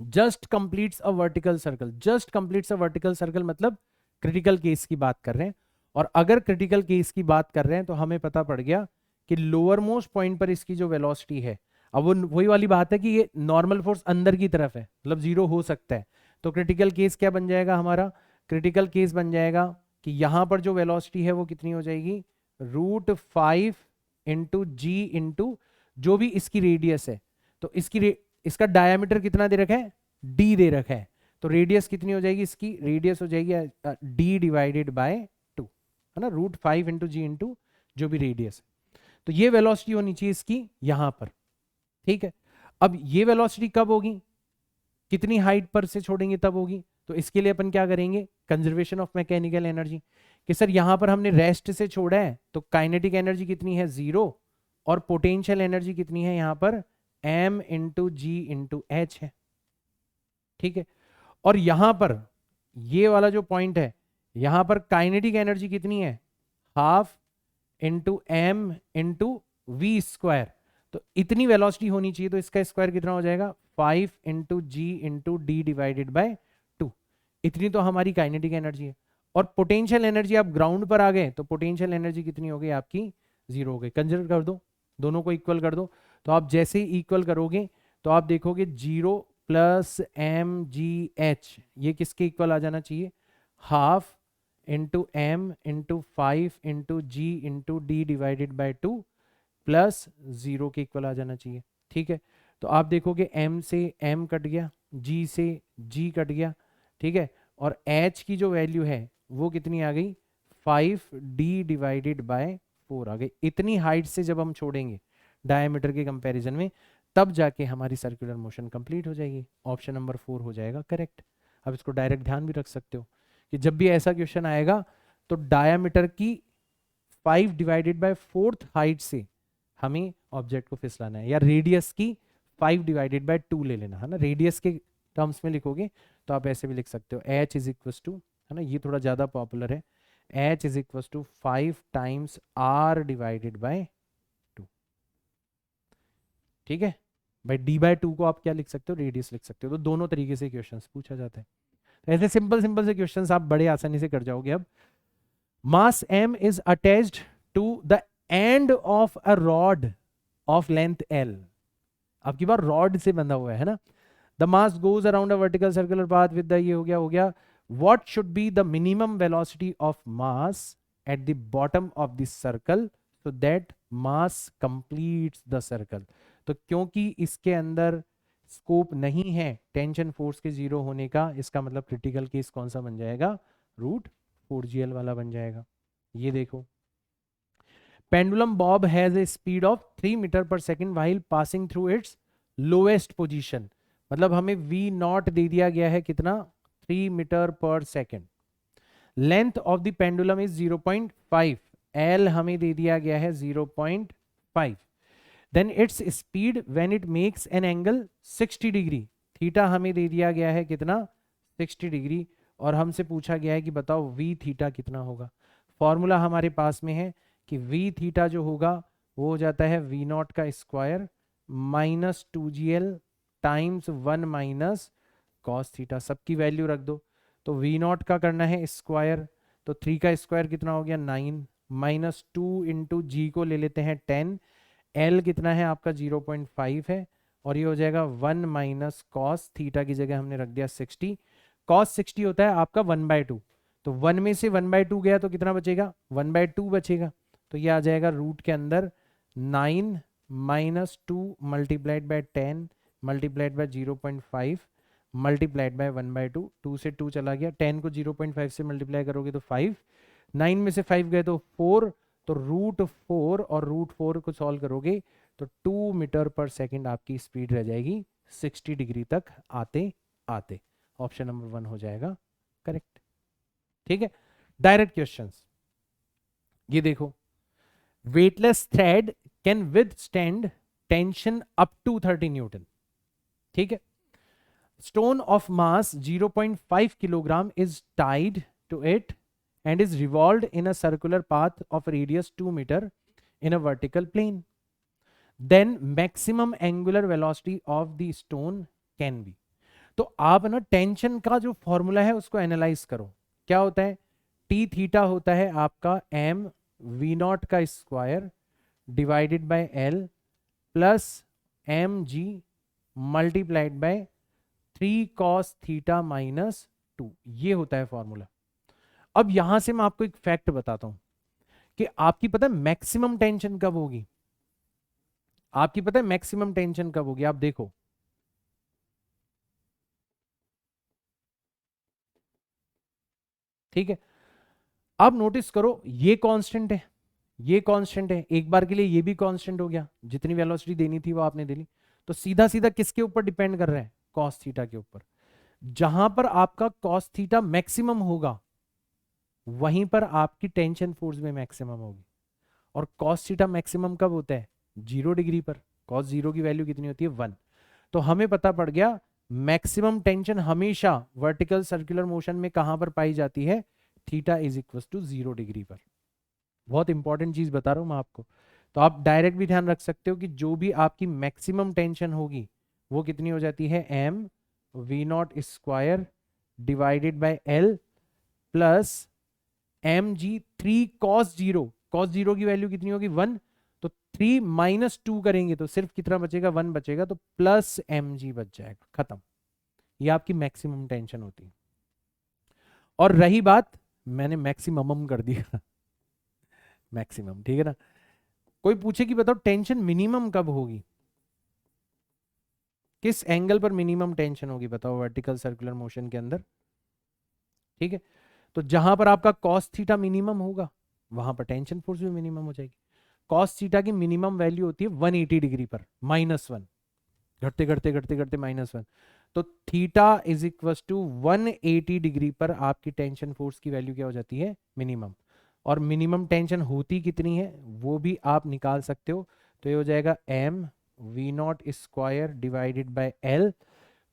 just completes a vertical circle, just completes a vertical circle मतलब क्रिटिकल केस की बात कर रहे हैं। और अगर क्रिटिकल केस की बात कर रहे हैं तो हमें पता पड़ गया कि लोअर मोस्ट पॉइंट पर इसकी जो वेलोसिटी है, अब वो वही वाली बात है कि ये नॉर्मल फोर्स अंदर की तरफ है मतलब जीरो हो सकता है। तो क्रिटिकल केस क्या बन जाएगा हमारा, क्रिटिकल केस बन जाएगा कि यहां पर जो वेलोसिटी है वो कितनी हो जाएगी, √5 इंटू जी इंटू जो भी इसकी रेडियस है, तो इसका डायमीटर कितना दे रखा है, d दे रखा है, तो रेडियस कितनी हो जाएगी, इसकी रेडियस हो जाएगी d डिवाइडेड बाय 2, है ना, √5 इंटू जी इंटू जो भी रेडियस है। तो ये वेलोसिटी होनी चाहिए इसकी यहां पर, ठीक है। अब ये वेलोसिटी कब होगी, कितनी हाइट पर से छोड़ेंगे तब होगी। तो इसके लिए अपन क्या करेंगे, कंजर्वेशन ऑफ मैकेनिकल एनर्जी, कि सर यहां पर हमने रेस्ट से छोड़ा है तो काइनेटिक एनर्जी कितनी है 0, और पोटेंशियल एनर्जी कितनी है यहां पर m इंटू जी इंटू एच है, ठीक है। और यहां पर ये वाला जो पॉइंट है, यहां पर काइनेटिक एनर्जी कितनी है, half into M into V square, तो इतनी वेलोसिटी होनी चाहिए, तो इसका स्क्वायर कितना हो जाएगा 5 into ji into D divided by 2, इतनी तो हमारी काइनेटिक एनर्जी है। और पोटेंशियल एनर्जी, आप ग्राउंड पर आ गए तो पोटेंशियल एनर्जी कितनी हो गई आपकी 0 हो गई। कंसिडर कर दो, दोनों को इक्वल कर दो, तो आप जैसे ही इक्वल करोगे तो आप देखोगे 0 प्लस एम जी एच, ये किसके इक्वल आ जाना चाहिए, half into M into 5 into ji into D divided by 2 plus 0 के इक्वल आ जाना चाहिए, ठीक है। तो आप देखोगे m से m कट गया, g से g कट गया, ठीक है, और h की जो वैल्यू है वो कितनी आ गई 5d डिवाइडेड बाय 4 आ गई। इतनी हाइट से जब हम छोड़ेंगे डायमीटर के कंपैरिजन में, तब जाके हमारी सर्कुलर मोशन कंप्लीट हो जाएगी। ऑप्शन नंबर 4 हो जाएगा करेक्ट। अब इसको डायरेक्ट ध्यान भी रख सकते हो कि जब भी ऐसा क्वेश्चन आएगा तो डायमीटर की 5 डिवाइडेड बाय 4th हाइट से हमें ऑब्जेक्ट को फिसलाना है, या रेडियस की 5 डिवाइडेड बाय 2 ले लेना, है ना। रेडियस के टर्म्स में लिखोगे तो आप ऐसे भी लिख सकते हो, h इज इक्वल टू, है ना, ये थोड़ा ज्यादा पॉपुलर है, h is equal to 5 times r divided by 2, ठीक है भाई। d बाय 2 को आप क्या लिख सकते हो, रेडियस लिख सकते हो। तो दोनों तरीके से क्वेश्चंस पूछा जाता है, तो ऐसे सिंपल सिंपल से क्वेश्चंस आप बड़े आसानी से कर जाओगे। अब mass m is attached to the end of a rod of length l, आपकी बार रॉड से बंधा हुआ है ना। The mass goes around a vertical circular path with the, ये हो गया what should be the minimum velocity of mass at the bottom of the circle so that mass completes the circle. तो क्योंकि इसके अंदर स्कोप नहीं है tension force के 0 होने का, इसका मतलब क्रिटिकल केस कौन सा बन जाएगा, √4gl वाला बन जाएगा। ये देखो, pendulum bob has a speed of 3 metre पर second while passing through its lowest position, मतलब हमें v नॉट दे दिया गया है कितना 3 मीटर पर second. Length of the pendulum is 0.5, l हमें दे दिया गया है 0.5। Then its speed when it makes an angle 60 degree, theta हमें दे दिया गया है कितना 60 डिग्री, और हमसे पूछा गया है कि बताओ v थीटा कितना होगा। फॉर्मूला हमारे पास में है कि v थीटा जो होगा वो हो जाता है v नॉट का square minus 2gl times 1 minus cos theta, सबकी वैल्यू रख दो। तो v नॉट का करना है स्क्वायर, तो 3 का स्क्वायर कितना हो गया 9, माइनस 2 इंटू जी को ले लेते हैं 10, l कितना है आपका 0.5 है, और ये हो जाएगा 1 माइनस कॉस थीटा की जगह हमने रख दिया 60। कॉस 60 होता है आपका 1/2, तो 1 में से 1/2 गया तो कितना बचेगा 1/2 बचेगा, तो ये आ जाएगा रूट के अंदर 9 minus 2 multiplied by 10 multiplied by 0.5 multiplied by 1/2, 2 से 2 चला गया, 10 को 0.5 से मल्टीप्लाई करोगे तो 5, 9 में से 5 गए तो 4, तो √4 और √4 को सॉल्व करोगे तो 2 मीटर पर सेकेंड आपकी स्पीड रह जाएगी 60 डिग्री तक आते आते। ऑप्शन नंबर 1 हो जाएगा करेक्ट, ठीक है। डायरेक्ट क्वेश्चंस, ये देखो, weightless thread can withstand tension up to 30 newton, ठीक है। Stone of mass 0.5 kilogram is tied to it and is revolved in a circular path of radius 2 meter in a vertical plane. Then maximum angular velocity of the stone can be. तो आप ना tension का जो formula है उसको analyse करो, क्या होता है, टी थीटा होता है आपका m v नॉट का square divided by l plus M G multiplied by 3 cos theta minus 2, ये होता है फॉर्मूला। अब यहां से मैं आपको एक फैक्ट बताता हूं कि आपकी पता है मैक्सिमम टेंशन कब होगी, आपकी पता है मैक्सिमम टेंशन कब होगी, आप देखो। ठीक है, अब नोटिस करो ये कांस्टेंट है, ये कांस्टेंट है, एक बार के लिए ये भी कांस्टेंट हो गया, जितनी वेलोसिटी देनी थी वो आपने दे ली। तो सीधा सीधा किसके ऊपर डिपेंड कर रहा है, कॉस थीटा के ऊपर। जहां पर आपका कॉस थीटा मैक्सिमम होगा वहीं पर आपकी टेंशन फोर्स में मैक्सिमम होगी। और कॉस थीटा मैक्सिमम कब होता है, 0 डिग्री पर। कॉस जीरो की वैल्यू कितनी होती है, 1। तो हमें पता पड़ गया मैक्सिमम टेंशन हमेशा वर्टिकल सर्कुलर मोशन में कहां पर पाई जाती है, theta is equal to 0 degree पर। बहुत इंपॉर्टेंट चीज बता रहा हूं मैं आपको। तो आप डायरेक्ट भी ध्यान रख सकते हो कि जो भी आपकी मैक्सिमम टेंशन होगी वो कितनी हो जाती है, M V naught square divided by L plus M G 3 cos 0। Cos zero की वैल्यू कितनी होगी, 1। तो 3 - 2 करेंगे तो सिर्फ कितना बचेगा, 1 बचेगा, तो प्लस एम जी बच जाएगा, खत्म। ये आपकी मैक्सिमम टेंशन होती है। और रही बात, मैंने मैक्सिमम कर दिया मैक्सिमम, ठीक है ना। कोई पूछे कि बताओ टेंशन मिनिमम कब होगी, किस एंगल पर मिनिमम टेंशन होगी, बताओ वर्टिकल सर्कुलर मोशन के अंदर। ठीक है, तो जहां पर आपका कॉस थीटा मिनिमम होगा वहां पर टेंशन फोर्स भी मिनिमम हो जाएगी। कॉस थीटा की मिनिमम वैल्यू होती है 180 डिग्री पर, -1, घटते घटते घटते घटते -1। तो theta is equal to 180 degree पर आपकी टेंशन फोर्स की वैल्यू क्या हो जाती है, मिनिमम। और मिनिमम टेंशन होती कितनी है वो भी आप निकाल सकते हो। तो ये हो जाएगा M V naught square divided by L.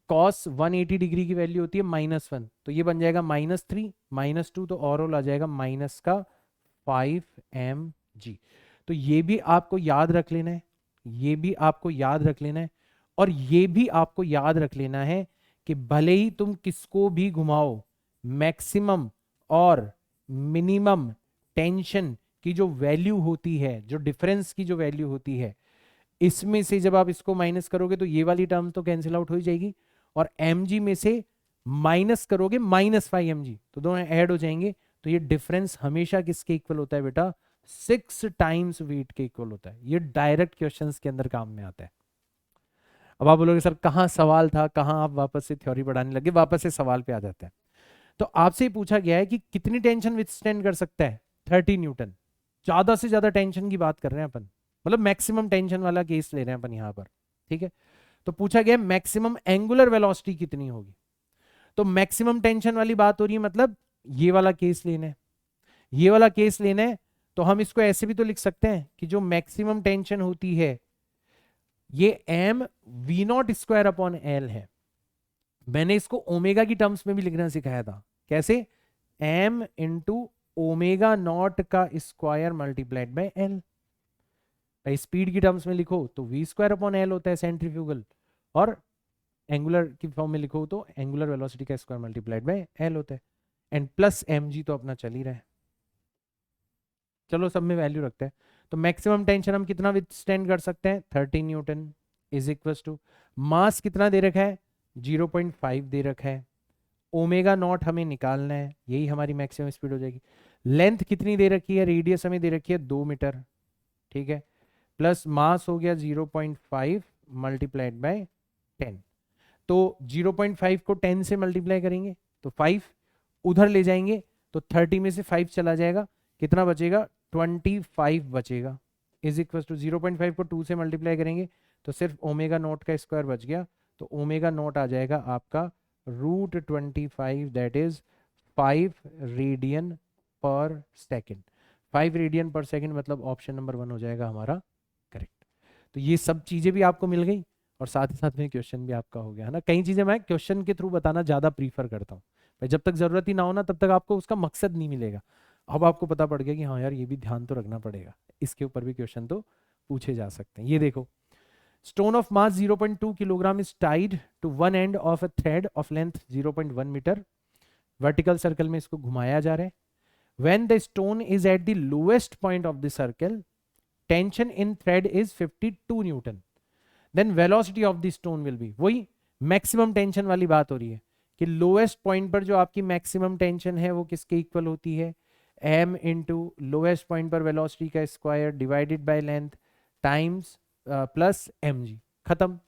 Cos 180 degree की वैल्यू होती है -1, तो ये बन जाएगा -3 -2, तो ओवरऑल आ जाएगा माइनस का 5 mg। तो ये भी आपको याद रख लेना है, ये भी आपको याद रख लेना है। और ये भी आपको याद रख लेना है कि भले ही तुम किसको भी घुमाओ, मैक्सिमम और मिनिमम टेंशन की जो वैल्यू होती है, जो डिफरेंस की जो वैल्यू होती है, इसमें से जब आप इसको माइनस करोगे तो ये वाली टर्म तो कैंसिल आउट हो ही जाएगी। और mg में से माइनस करोगे -5 mg, तो दोनों ऐड हो जाएंगे। तो ये डिफरेंस हमेशा किसके इक्वल होता है बेटा, 6 टाइम्स वेट के इक्वल होता है। ये डायरेक्ट क्वेश्चंस के अंदर काम में आता है। अब आप बोलोगे सर कहाँ सवाल था, कहाँ आप वापस से थ्योरी पढ़ाने लगे, वापस से सवाल पे आ जाते हैं। तो आपसे ही पूछा गया है कि कितनी टेंशन विथस्टैंड कर सकता है, 30 न्यूटन। ज्यादा से ज्यादा टेंशन की बात कर रहे हैं अपन, मतलब मैक्सिमम टेंशन वाला केस ले रहे हैं अपन यहां पर। ठीक है, तो पूछा गया मैक्सिमम एंगुलर वेलोसिटी कितनी होगी। तो मैक्सिमम टेंशन वाली बात हो रही है, मतलब ये वाला केस लेना है, ये वाला केस लेना है। तो हम इसको ऐसे भी तो लिख सकते हैं कि जो मैक्सिमम टेंशन होती है ये M V naught square upon L है। मैंने इसको ओमेगा की टर्म्स में भी लिखना सिखाया था, कैसे, एम इंटू ओमेगा नॉट का square multiplied by L. Speed की टर्म्स में लिखो तो वी स्क्वायर अपॉन एल होता है सेंट्रीफ्यूगल, और एंगुलर की फॉर्म में लिखो तो एंगुलर वेलोसिटी का स्क्वायर मल्टीप्लाइड बाय एल होता है। एंड प्लस एम जी तो अपना चल ही रहा है। चलो सब में वैल्यू रखते हैं। तो मैक्सिमम टेंशन हम कितना विथस्टैंड कर सकते हैं, 13 newton is equal to mass कितना दे रखा है, 0.5 दे रखा है। ओमेगा नॉट हमें निकालना है, यही हमारी मैक्सिमम स्पीड हो जाएगी। लेंथ कितनी दे रखी है, रेडियस हमें दे रखी है 2 मीटर। ठीक है, प्लस मास हो गया 0.5 मल्टीप्लाइड बाय 10। तो 0.5 को 10 से मल्टीप्लाई करेंगे तो 5, उधर ले जाएंगे तो 30 में से 5 चला जाएगा, कितना बचेगा, 25 बचेगा। इज इक्वल टू 0.5 को 2 से मल्टीप्लाई करेंगे तो सिर्फ ओमेगा नोट का स्क्वायर बच गया। तो ओमेगा नोट आ जाएगा आपका √25, दैट इज 5 रेडियन पर सेकेंड। 5 रेडियन पर सेकेंड मतलब ऑप्शन नंबर 1 हो जाएगा हमारा करेक्ट। तो ये सब चीजें भी आपको मिल गई और साथ ही साथ में क्वेश्चन भी आपका हो गया है ना। कई चीजें मैं क्वेश्चन के थ्रू बताना ज्यादा प्रीफर करता हूँ, जब तक जरूरत ही ना हो ना तब तक आपको उसका मकसद नहीं मिलेगा। अब आपको पता पड़ गया कि हाँ यार ये भी ध्यान तो रखना पड़ेगा, इसके ऊपर भी क्वेश्चन तो पूछे जा सकते हैं। ये देखो, stone of mass 0.2 kilogram is tied to one end of a thread of length 0.1 metre. Vertical circle में इसको घुमाया जा रहा है। When the stone is at the lowest point of the circle, tension in thread is 52 newton. Then velocity of the stone will be, वही maximum tension वाली बात हो रही है कि लोएस्ट पॉइंट पर जो आपकी मैक्सिमम टेंशन है वो किसके इक्वल होती है, m इंटू लोएस्ट पॉइंट पर वेलोसिटी का square divided by length times plus mg, खत्म।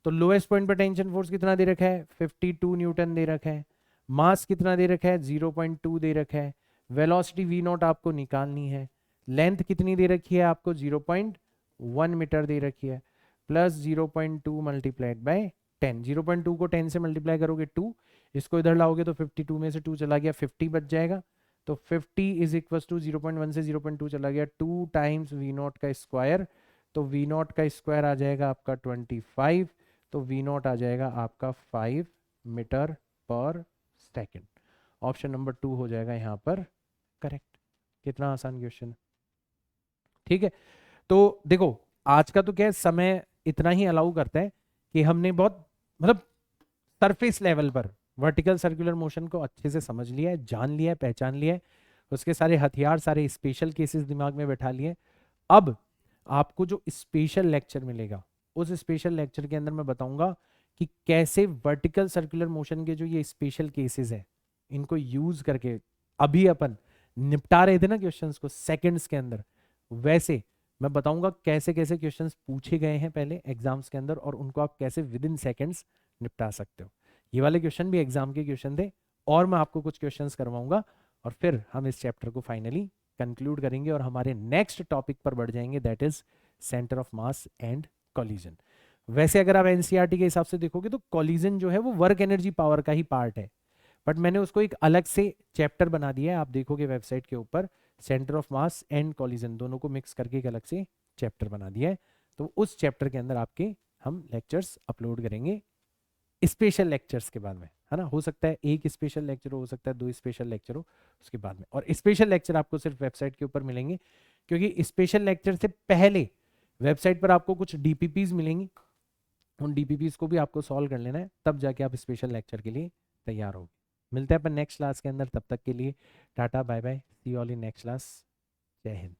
तो लोएस्ट पॉइंट पर टेंशन फोर्स कितना दे रखा है, 52 न्यूटन दे रखा है। मास कितना दे रखा है, 0.2 दे रखा है। वेलोसिटी v नॉट आपको निकालनी है। लेंथ कितनी दे रखी है आपको, 0.1 मीटर दे रखी है, प्लस 0.2 मल्टीप्लाइड बाय 10। 0.2 को 10 से मल्टीप्लाई करोगे 2, इसको इधर लाओगे तो 52 में से 2 चला गया, 50 बच जाएगा। तो 50 इज इक्वल टू 0.1 से 0.2 चला गया, 2 टाइम्स वी नॉट का स्क्वायर। तो वी नॉट का स्क्वायर आ जाएगा आपका 25, तो वी नॉट आ जाएगा आपका 5 मीटर पर सेकेंड। ऑप्शन नंबर 2 हो जाएगा यहाँ पर करेक्ट। कितना आसान क्वेश्चन है, ठीक है। तो देखो आज का तो क्या है, समय इतना ही अलाउ करता है कि हमने बहुत मतलब सरफेस लेवल पर वर्टिकल सर्कुलर मोशन को अच्छे से समझ लिया है, जान लिया है, पहचान लिया है, उसके सारे हथियार, सारे स्पेशल केसेस दिमाग में बैठा लिए। अब आपको जो स्पेशल लेक्चर मिलेगा, उस स्पेशल लेक्चर के अंदर मैं बताऊंगा कि कैसे वर्टिकल सर्कुलर मोशन के जो ये स्पेशल केसेस है, इनको यूज करके अभी अपन निपटा रहे थे ना क्वेश्चंस को सेकंड्स के अंदर, वैसे मैं बताऊंगा कैसे कैसे क्वेश्चंस पूछे गए हैं पहले एग्जाम्स के अंदर और उनको आप कैसे विद इन सेकेंड्स निपटा सकते हो। ये वाले क्वेश्चन भी एग्जाम के क्वेश्चन थे और मैं आपको कुछ क्वेश्चंस करवाऊंगा और फिर हम इस चैप्टर को फाइनली कंक्लूड करेंगे और हमारे नेक्स्ट टॉपिक पर बढ़ जाएंगे, that is centre of mass and collision. वैसे अगर आप एनसीईआरटी के हिसाब से देखोगे तो कॉलिजन जो है वो वर्क एनर्जी पावर का ही पार्ट है, बट मैंने उसको एक अलग से चैप्टर बना दिया है, आप देखोगे वेबसाइट के ऊपर centre of mass and collision दोनों को मिक्स करके एक अलग से चैप्टर बना दिया है। तो उस चैप्टर के अंदर आपके हम लेक्चर्स अपलोड करेंगे स्पेशल लेक्चर्स के बाद में, है ना। हो सकता है एक स्पेशल लेक्चर हो सकता है 2 स्पेशल लेक्चर हो उसके बाद में, और स्पेशल लेक्चर आपको सिर्फ वेबसाइट के ऊपर मिलेंगे, क्योंकि स्पेशल लेक्चर से पहले वेबसाइट पर आपको कुछ डीपीपीज मिलेंगी, उन डीपीपीज को भी आपको सॉल्व कर लेना है, तब जाके आप स्पेशल लेक्चर के लिए तैयार होगे। मिलते हैं अपन नेक्स्ट क्लास के अंदर, तब तक के लिए tata bye bye, see all in next class, जय हिंद।